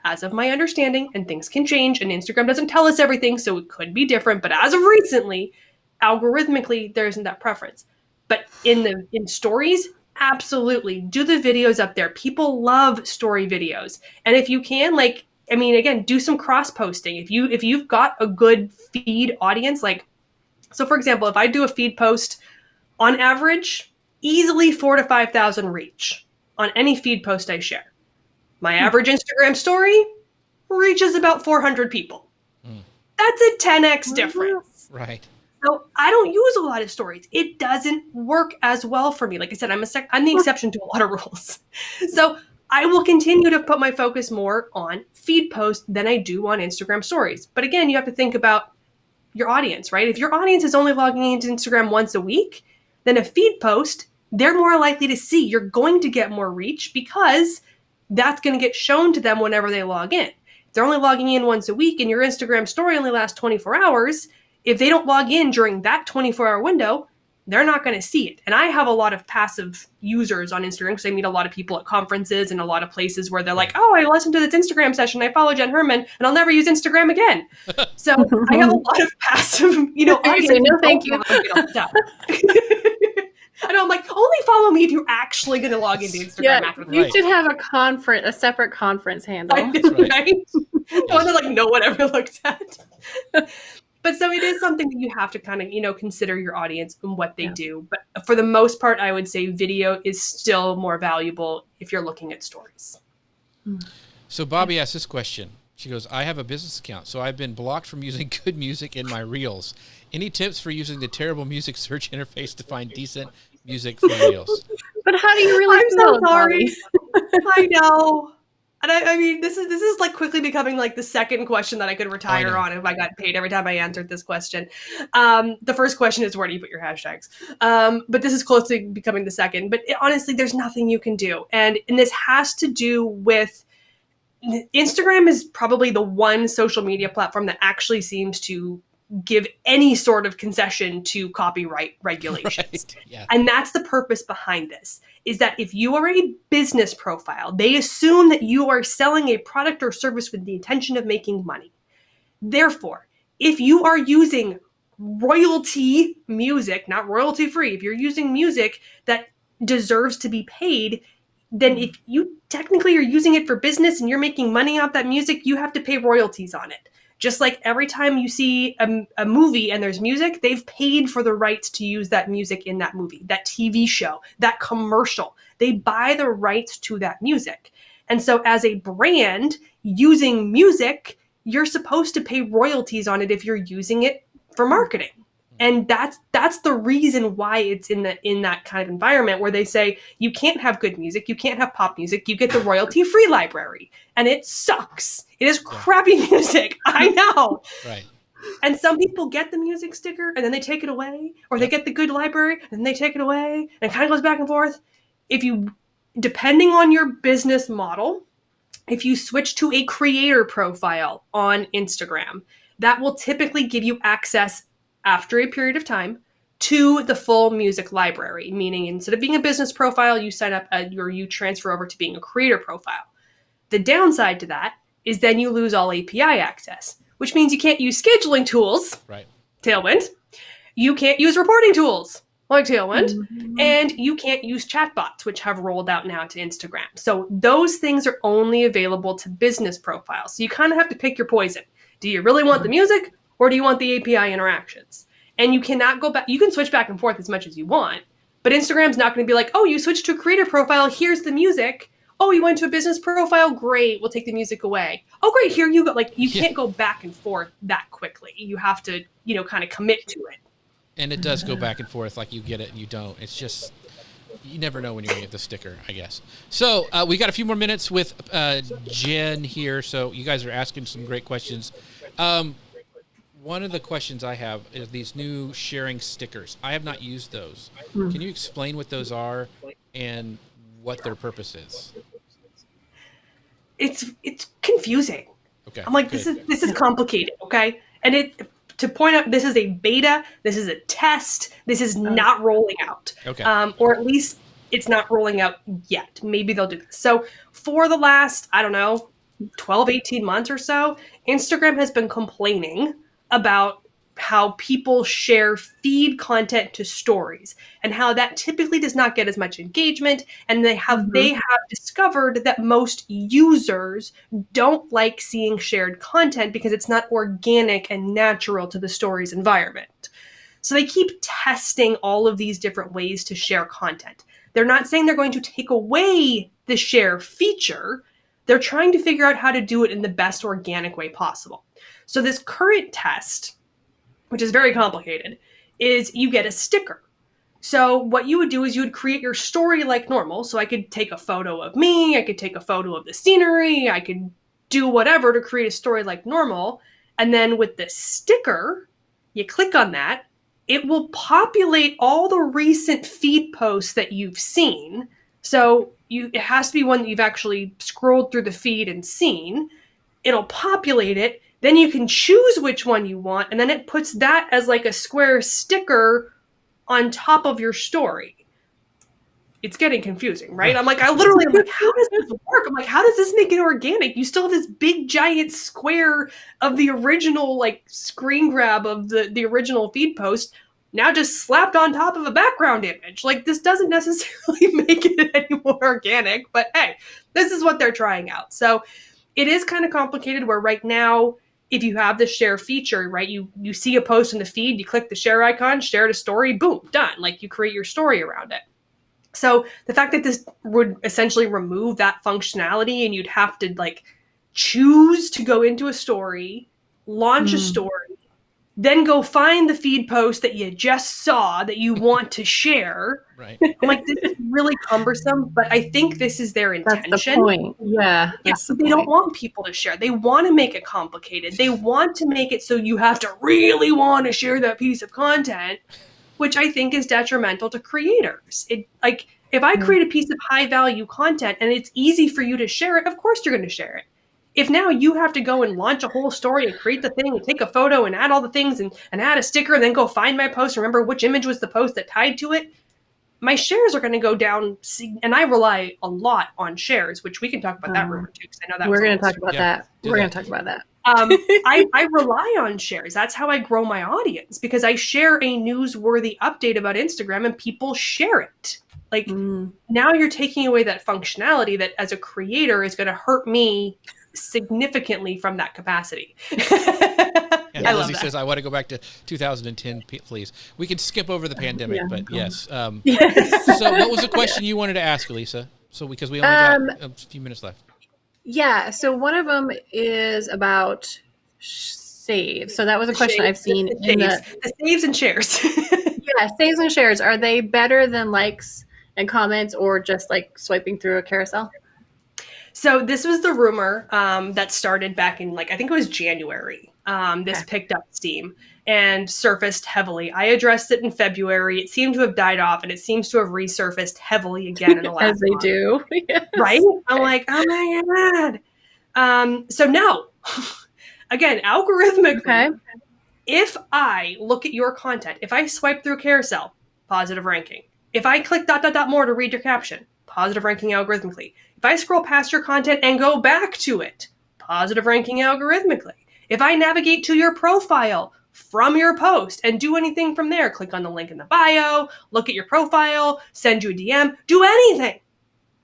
as of my understanding, and things can change, and Instagram doesn't tell us everything, so it could be different. But as of recently, algorithmically, there isn't that preference. But in stories, absolutely, do the videos up there. People love story videos, and if you can, like, I mean, again, do some cross posting. If you've got a good feed audience, like, so for example, if I do a feed post, on average, easily 4,000 to 5,000 reach on any feed post I share. My average Instagram story reaches about 400 people. That's a 10x difference. Right. So I don't use a lot of stories. It doesn't work as well for me. Like I said, I'm the exception to a lot of rules. So I will continue to put my focus more on feed posts than I do on Instagram stories. But again, you have to think about your audience, right? If your audience is only logging into Instagram once a week, then a feed post, they're more likely to see. You're going to get more reach, because that's going to get shown to them whenever they log in. If they're only logging in once a week and your Instagram story only lasts 24 hours, if they don't log in during that 24-hour window, they're not going to see it. And I have a lot of passive users on Instagram, because I meet a lot of people at conferences and a lot of places where they're like, oh, I listened to this Instagram session, I follow Jen Herman, and I'll never use Instagram again. So I have a lot of passive, audience. Say no, thank you. I know, I'm like, only follow me if you're actually going to log into Instagram after that. You should have a separate conference handle. Right? One that like no one ever looked at. But so it is something that you have to kind of, consider your audience and what they do. But for the most part, I would say video is still more valuable if you're looking at stories. So Bobby asked this question. She goes, I have a business account, so I've been blocked from using good music in my reels. Any tips for using the terrible music search interface to find decent music for reels? But how do you really I'm feel? so sorry. I know. And I mean, this is like quickly becoming like the second question that I could retire on if I got paid every time I answered this question. The first question is, where do you put your hashtags? But this is closely becoming the second. But honestly, there's nothing you can do. And this has to do with Instagram is probably the one social media platform that actually seems to give any sort of concession to copyright regulations. Right. Yeah. And that's the purpose behind this, is that if you are a business profile, they assume that you are selling a product or service with the intention of making money. Therefore, if you are using royalty music, not royalty free, if you're using music that deserves to be paid, then if you technically are using it for business and you're making money off that music, you have to pay royalties on it. Just like every time you see a movie and there's music, they've paid for the rights to use that music in that movie, that TV show, that commercial. They buy the rights to that music. And so as a brand using music, you're supposed to pay royalties on it if you're using it for marketing. And that's the reason why it's in that kind of environment where they say you can't have good music, you can't have pop music, you get the royalty-free library, and it sucks. It is crappy music. I know. Right. And some people get the music sticker and then they take it away, or they get the good library and then they take it away, and it kind of goes back and forth. Depending on your business model, if you switch to a creator profile on Instagram, that will typically give you access after a period of time to the full music library, meaning instead of being a business profile, you sign up or you transfer over to being a creator profile. The downside to that is then you lose all API access, which means you can't use scheduling tools, right? Tailwind. You can't use reporting tools, like Tailwind, and you can't use chatbots, which have rolled out now to Instagram. So those things are only available to business profiles. So you kind of have to pick your poison. Do you really want the music, or do you want the API interactions? And you cannot go back. You can switch back and forth as much as you want, But Instagram's not going to be like, oh, you switched to a creator profile, here's the music. Oh, you went to a business profile, great, we'll take the music away. Oh, great, here you go. Like, you can't go back and forth that quickly. You have to, kind of commit to it. And it does go back and forth, like you get it and you don't. It's just, you never know when you're going to get the sticker, I guess. So we got a few more minutes with Jenn here. So you guys are asking some great questions. One of the questions I have is these new sharing stickers. I have not used those. Can you explain what those are and what their purpose is? It's confusing. Okay. I'm like, this is complicated, okay? And to point out, this is a beta, this is a test, this is not rolling out. Okay. Or at least it's not rolling out yet. Maybe they'll do this. So for the last, 12, 18 months or so, Instagram has been complaining about how people share feed content to stories and how that typically does not get as much engagement. And they have discovered that most users don't like seeing shared content because it's not organic and natural to the stories environment. So they keep testing all of these different ways to share content. They're not saying they're going to take away the share feature. They're trying to figure out how to do it in the best organic way possible. So this current test, which is very complicated, is you get a sticker. So what you would do is you would create your story like normal. So I could take a photo of me, I could take a photo of the scenery, I could do whatever to create a story like normal. And then with the sticker, you click on that, it will populate all the recent feed posts that you've seen. So it has to be one that you've actually scrolled through the feed and seen. It'll populate it. Then you can choose which one you want, and then it puts that as like a square sticker on top of your story. It's getting confusing, right? I'm like, how does this work? I'm like, how does this make it organic? You still have this big giant square of the original like screen grab of the original feed post now just slapped on top of a background image. Like, this doesn't necessarily make it any more organic, but hey, this is what they're trying out. So it is kind of complicated where right now, if you have the share feature, right, you see a post in the feed, you click the share icon, share to story, boom, done. Like, you create your story around it. So the fact that this would essentially remove that functionality and you'd have to like choose to go into a story, launch a story, then go find the feed post that you just saw that you want to share. Right. I'm like, this is really cumbersome, but I think this is their intention. That's the point. Yeah. They don't want people to share. They want to make it complicated. They want to make it so you have to really want to share that piece of content, which I think is detrimental to creators. If I create a piece of high value content and it's easy for you to share it, of course you're going to share it. If now you have to go and launch a whole story and create the thing and take a photo and add all the things and add a sticker and then go find my post, remember which image was the post that tied to it, my shares are going to go down. And I rely a lot on shares, which we can talk about that rumor too, because I know that we're going to talk about that. We're going to talk about that. I rely on shares. That's how I grow my audience, because I share a newsworthy update about Instagram and people share it. Like, now you're taking away that functionality that as a creator is going to hurt me significantly from that capacity. I love Lizzie that. Says, I want to go back to 2010, please. We can skip over the pandemic, but yes. Yes. So what was the question you wanted to ask, Elisa? So because we only got a few minutes left. Yeah. So one of them is about saves. So that was a question I've seen in the saves and shares. Yeah. Saves and shares. Are they better than likes and comments or just like swiping through a carousel? So this was the rumor that started back in I think it was January. This picked up steam and surfaced heavily. I addressed it in February. It seemed to have died off, and it seems to have resurfaced heavily again in the last As they month. Do. Yes. Right? I'm like, oh my God. So no. Again, algorithmically, if I look at your content, if I swipe through carousel, positive ranking. If I click ... more to read your caption, positive ranking algorithmically. If I scroll past your content and go back to it, positive ranking algorithmically. If I navigate to your profile from your post and do anything from there, click on the link in the bio, look at your profile, send you a DM, do anything,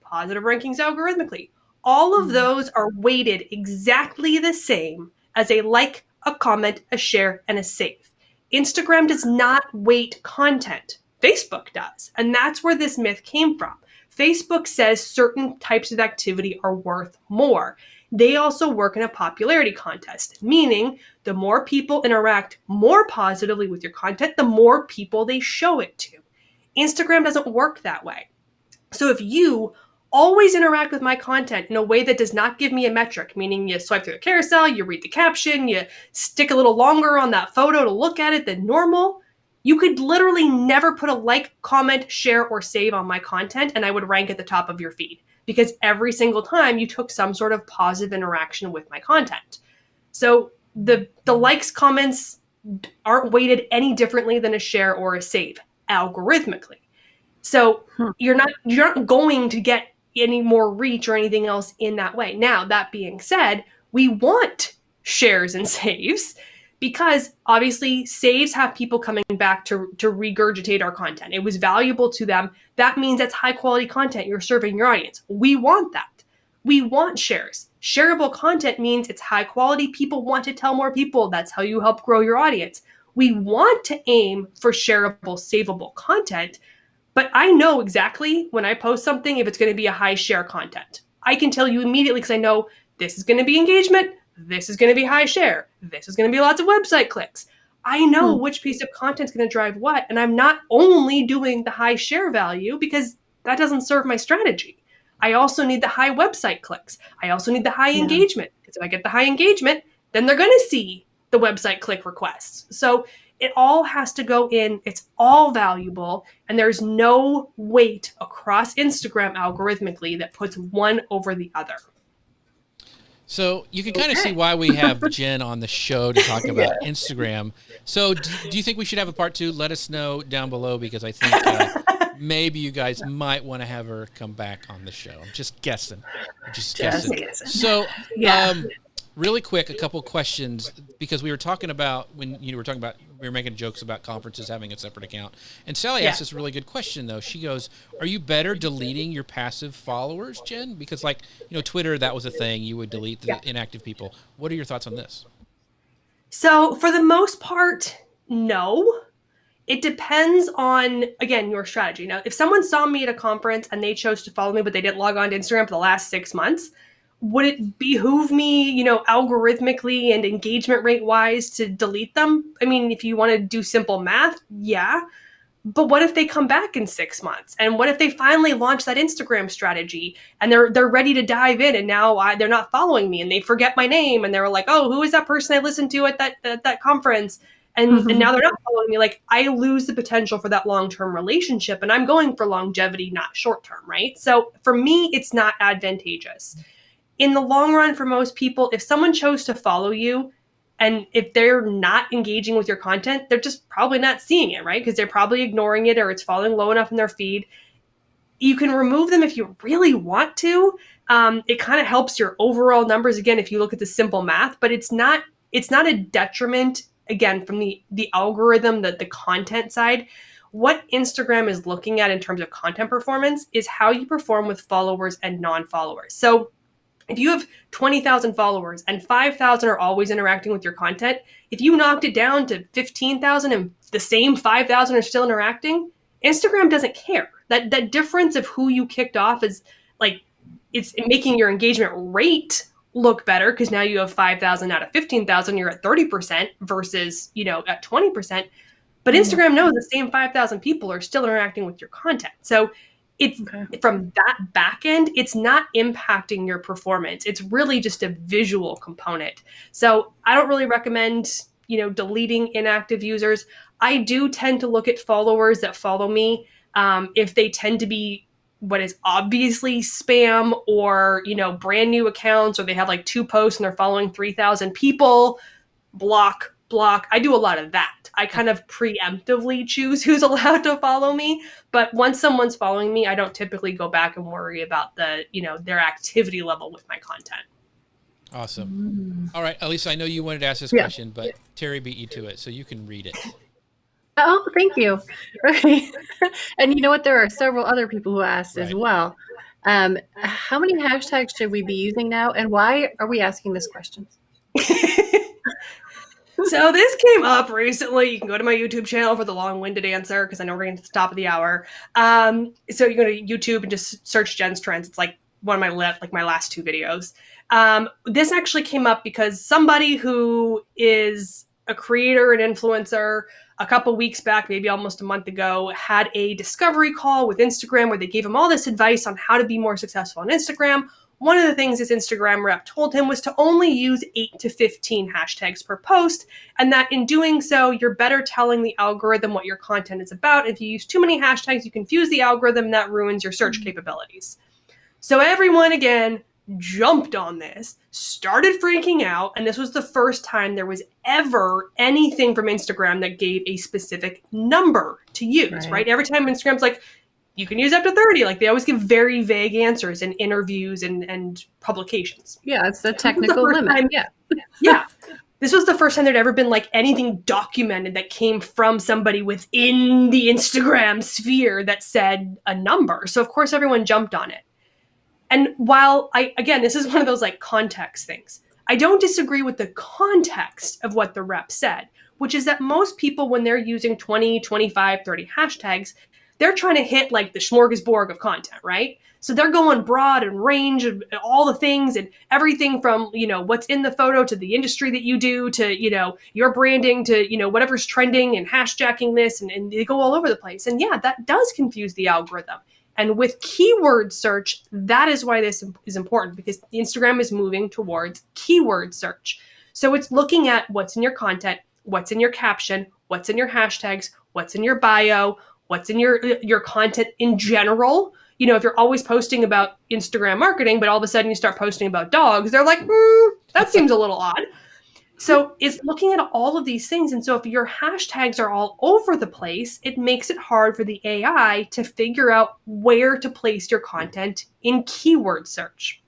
positive rankings algorithmically. All of those are weighted exactly the same as a like, a comment, a share, and a save. Instagram does not weight content. Facebook does. And that's where this myth came from. Facebook says certain types of activity are worth more. They also work in a popularity contest, meaning the more people interact more positively with your content, the more people they show it to. Instagram doesn't work that way. So if you always interact with my content in a way that does not give me a metric, meaning you swipe through the carousel, you read the caption, you stick a little longer on that photo to look at it than normal, you could literally never put a like, comment, share, or save on my content, and I would rank at the top of your feed because every single time you took some sort of positive interaction with my content. So the likes, comments aren't weighted any differently than a share or a save algorithmically. So you're not going to get any more reach or anything else in that way. Now, that being said, we want shares and saves because obviously saves have people coming back to regurgitate our content. It was valuable to them. That means that's high quality content you're serving your audience. We want that. We want shares. Shareable content means it's high quality. People want to tell more people. That's how you help grow your audience. We want to aim for shareable, savable content. But I know exactly when I post something if it's going to be a high share content. I can tell you immediately because I know this is going to be engagement, this is going to be high share, this is going to be lots of website clicks. I know which piece of content is going to drive what, and I'm not only doing the high share value because that doesn't serve my strategy. I also need the high website clicks. I also need the high engagement because if I get the high engagement, then they're going to see the website click requests. So it all has to go in. It's all valuable. And there's no weight across Instagram algorithmically that puts one over the other. So you can kind of see why we have Jenn on the show to talk about Instagram. So do you think we should have a part 2? Let us know down below because I think maybe you guys might want to have her come back on the show. I'm just guessing. Just guessing. So really quick, a couple questions because we were talking about we were making jokes about conferences having a separate account. And Sally asked this really good question though. She goes, "Are you better deleting your passive followers, Jenn? Because Twitter, that was a thing. You would delete the inactive people. What are your thoughts on this?" So for the most part, no. It depends on, again, your strategy. Now, if someone saw me at a conference and they chose to follow me, but they didn't log on to Instagram for the last 6 months, would it behoove me, algorithmically and engagement rate wise to delete them? I mean, if you want to do simple math, yeah. But what if they come back in 6 months? And what if they finally launch that Instagram strategy and they're ready to dive in and now they're not following me and they forget my name and they're like, oh, who is that person I listened to at that conference? And now they're not following me. Like, I lose the potential for that long-term relationship, and I'm going for longevity, not short-term, right? So for me, it's not advantageous. In the long run, for most people, if someone chose to follow you and if they're not engaging with your content, they're just probably not seeing it, right? Because they're probably ignoring it or it's falling low enough in their feed. You can remove them if you really want to. It kind of helps your overall numbers, again, if you look at the simple math, but it's not a detriment, again, from the algorithm, the content side. What Instagram is looking at in terms of content performance is how you perform with followers and non-followers. So if you have 20,000 followers and 5,000 are always interacting with your content, if you knocked it down to 15,000 and the same 5,000 are still interacting, Instagram doesn't care. That difference of who you kicked off is like, it's making your engagement rate look better because now you have 5,000 out of 15,000, you're at 30% versus, at 20%. But Instagram knows the same 5,000 people are still interacting with your content. So it's from that back end, it's not impacting your performance. It's really just a visual component. So I don't really recommend, deleting inactive users. I do tend to look at followers that follow me. If they tend to be what is obviously spam or, brand new accounts, or they have like 2 posts and they're following 3,000 people, block. I do a lot of that. I kind of preemptively choose who's allowed to follow me. But once someone's following me, I don't typically go back and worry about their activity level with my content. Awesome. All right, Elisa, I know you wanted to ask this question, but Terry beat you to it, so you can read it. Oh, thank you. Okay. And you know what? There are several other people who asked as well. How many hashtags should we be using now, and why are we asking this question? So this came up recently. You can go to my YouTube channel for the long-winded answer because I know we're getting to the top of the hour. So you go to YouTube and just search Jenn's Trends. It's like one of my my last 2 videos. This actually came up because somebody who is a creator and influencer a couple weeks back, maybe almost a month ago, had a discovery call with Instagram where they gave him all this advice on how to be more successful on Instagram. One of the things this Instagram rep told him was to only use 8 to 15 hashtags per post, and that in doing so, you're better telling the algorithm what your content is about. If you use too many hashtags, you confuse the algorithm, and that ruins your search capabilities. So everyone, again, jumped on this, started freaking out, and this was the first time there was ever anything from Instagram that gave a specific number to use, right? Every time Instagram's like, you can use up to 30. Like, they always give very vague answers in interviews and publications. Yeah, it's the technical limit. Yeah. This was the first time there'd ever been like anything documented that came from somebody within the Instagram sphere that said a number. So of course everyone jumped on it. And while this is one of those like context things. I don't disagree with the context of what the rep said, which is that most people, when they're using 20, 25, 30 hashtags, they're trying to hit like the smorgasbord of content, right? So they're going broad and range of all the things and everything from, what's in the photo to the industry that you do to, your branding to, whatever's trending and hashtagging this and they go all over the place. And yeah, that does confuse the algorithm. And with keyword search, that is why this is important, because Instagram is moving towards keyword search. So it's looking at what's in your content, what's in your caption, what's in your hashtags, what's in your bio, what's in your content in general. If you're always posting about Instagram marketing, but all of a sudden you start posting about dogs, they're like, that seems a little odd. So it's looking at all of these things. And so if your hashtags are all over the place, it makes it hard for the AI to figure out where to place your content in keyword search.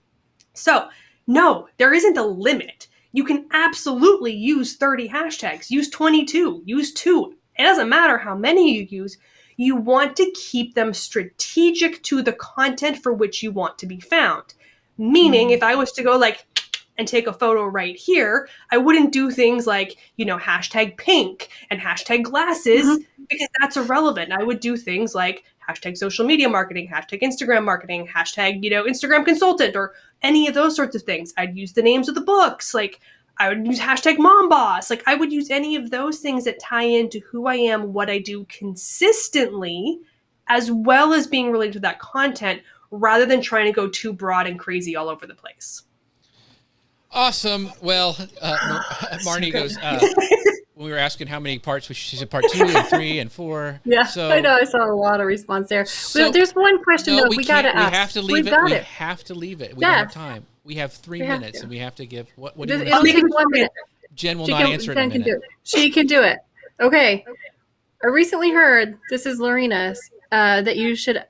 So no, there isn't a limit. You can absolutely use 30 hashtags, use 22, use 2. It doesn't matter how many you use. You want to keep them strategic to the content for which you want to be found. Meaning, if I was to go and take a photo right here, I wouldn't do things like, hashtag pink and hashtag glasses, because that's irrelevant. I would do things like hashtag social media marketing, hashtag Instagram marketing, hashtag, Instagram consultant, or any of those sorts of things. I'd use the names of the books. I would use hashtag mom boss. I would use any of those things that tie into who I am, what I do consistently, as well as being related to that content, rather than trying to go too broad and crazy all over the place. Awesome. Well, Marnie goes, when we were asking how many parts, she said part 2 and 3 and 4. Yeah, so, I know. I saw a lot of response there. So, there's one question, though, we got to ask. We have to leave it. We have to leave it. We don't have time. We have 3 minutes, and we have to give... What do you want to say? It'll take 1 minute. Jen will not answer it in a minute. She can do it. Okay. I recently heard, this is Lorena, that you should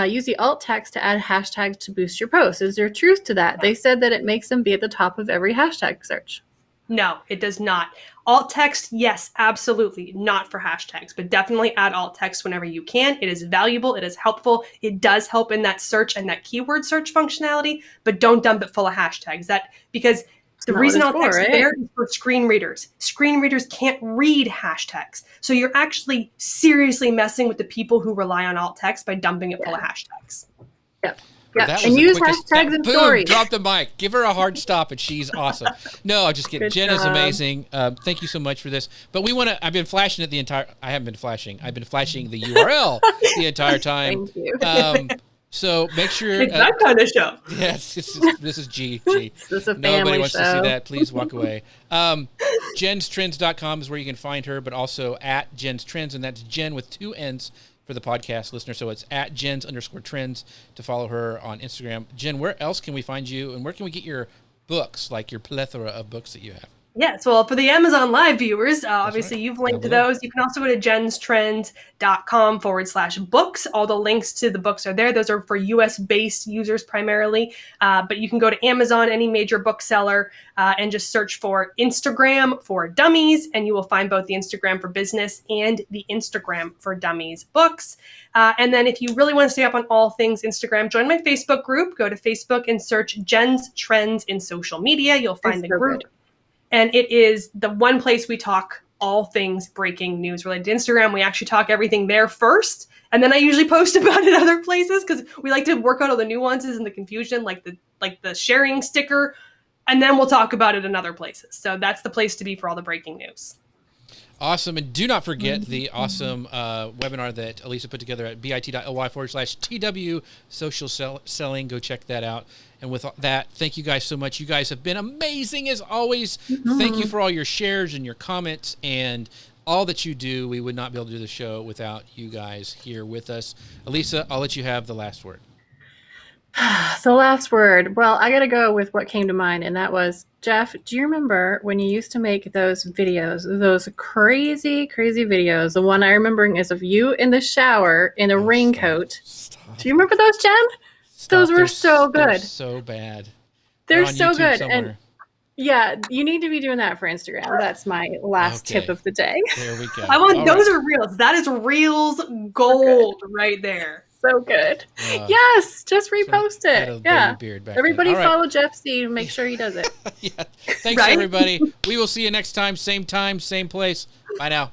use the alt text to add hashtags to boost your posts. Is there truth to that? They said that it makes them be at the top of every hashtag search. No, it does not. Alt text, yes, absolutely. Not for hashtags, but definitely add alt text whenever you can. It is valuable. It is helpful. It does help in that search and that keyword search functionality, but don't dump it full of hashtags. Because the reason alt text is there is for screen readers. Screen readers can't read hashtags. So you're actually seriously messing with the people who rely on alt text by dumping it full of hashtags. Yep. Yeah, and use hashtags and stories. Drop the mic. Give her a hard stop, and she's awesome. No, I'm just kidding. Jen is amazing. Thank you so much for this. But we want to. I've been flashing it the entire. I haven't been flashing. I've been flashing the URL the entire time. Thank you. So make sure. It's that kind of show. Yes, this is G. This is a family Nobody wants show. to see that. Please walk away. Jen'sTrends.com is where you can find her, but also at Jen's Trends, and that's Jen with 2 N's. For the podcast listener. So it's at Jen's_trends to follow her on Instagram. Jen, where else can we find you, and where can we get your books, like your plethora of books that you have? Yes, well, for the Amazon Live viewers, obviously you've linked to those. You can also go to jenstrends.com/books. All the links to the books are there. Those are for US-based users primarily. But you can go to Amazon, any major bookseller, and just search for Instagram for Dummies, and you will find both the Instagram for Business and the Instagram for Dummies books. And then if you really want to stay up on all things Instagram, join my Facebook group. Go to Facebook and search Jen's Trends in Social Media. You'll find the group. And it is the one place we talk all things breaking news related to Instagram. We actually talk everything there first. And then I usually post about it other places because we like to work out all the nuances and the confusion, like the sharing sticker. And then we'll talk about it in other places. So that's the place to be for all the breaking news. Awesome. And do not forget the awesome webinar that Elisa put together at bit.ly/TW social selling. Go check that out. And with that, thank you guys so much. You guys have been amazing as always. Thank you for all your shares and your comments and all that you do. We would not be able to do the show without you guys here with us. Elisa, I'll let you have the last word. The last word. Well, I got to go with what came to mind, and that was, Jeff, do you remember when you used to make those videos, those crazy, crazy videos? The one I remembering is of you in the shower in a raincoat. Stop. Do you remember those, Jen? Those were so good. They're so bad. They're so YouTube good. somewhere. And yeah, you need to be doing that for Instagram. That's my last tip of the day. There we go. I want those are reels. That is reels gold right there. So good. Yes, just repost it. Yeah. Everybody follow Jeff C to make sure he does it. Yeah. Thanks, everybody. We will see you next time. Same place. Bye now.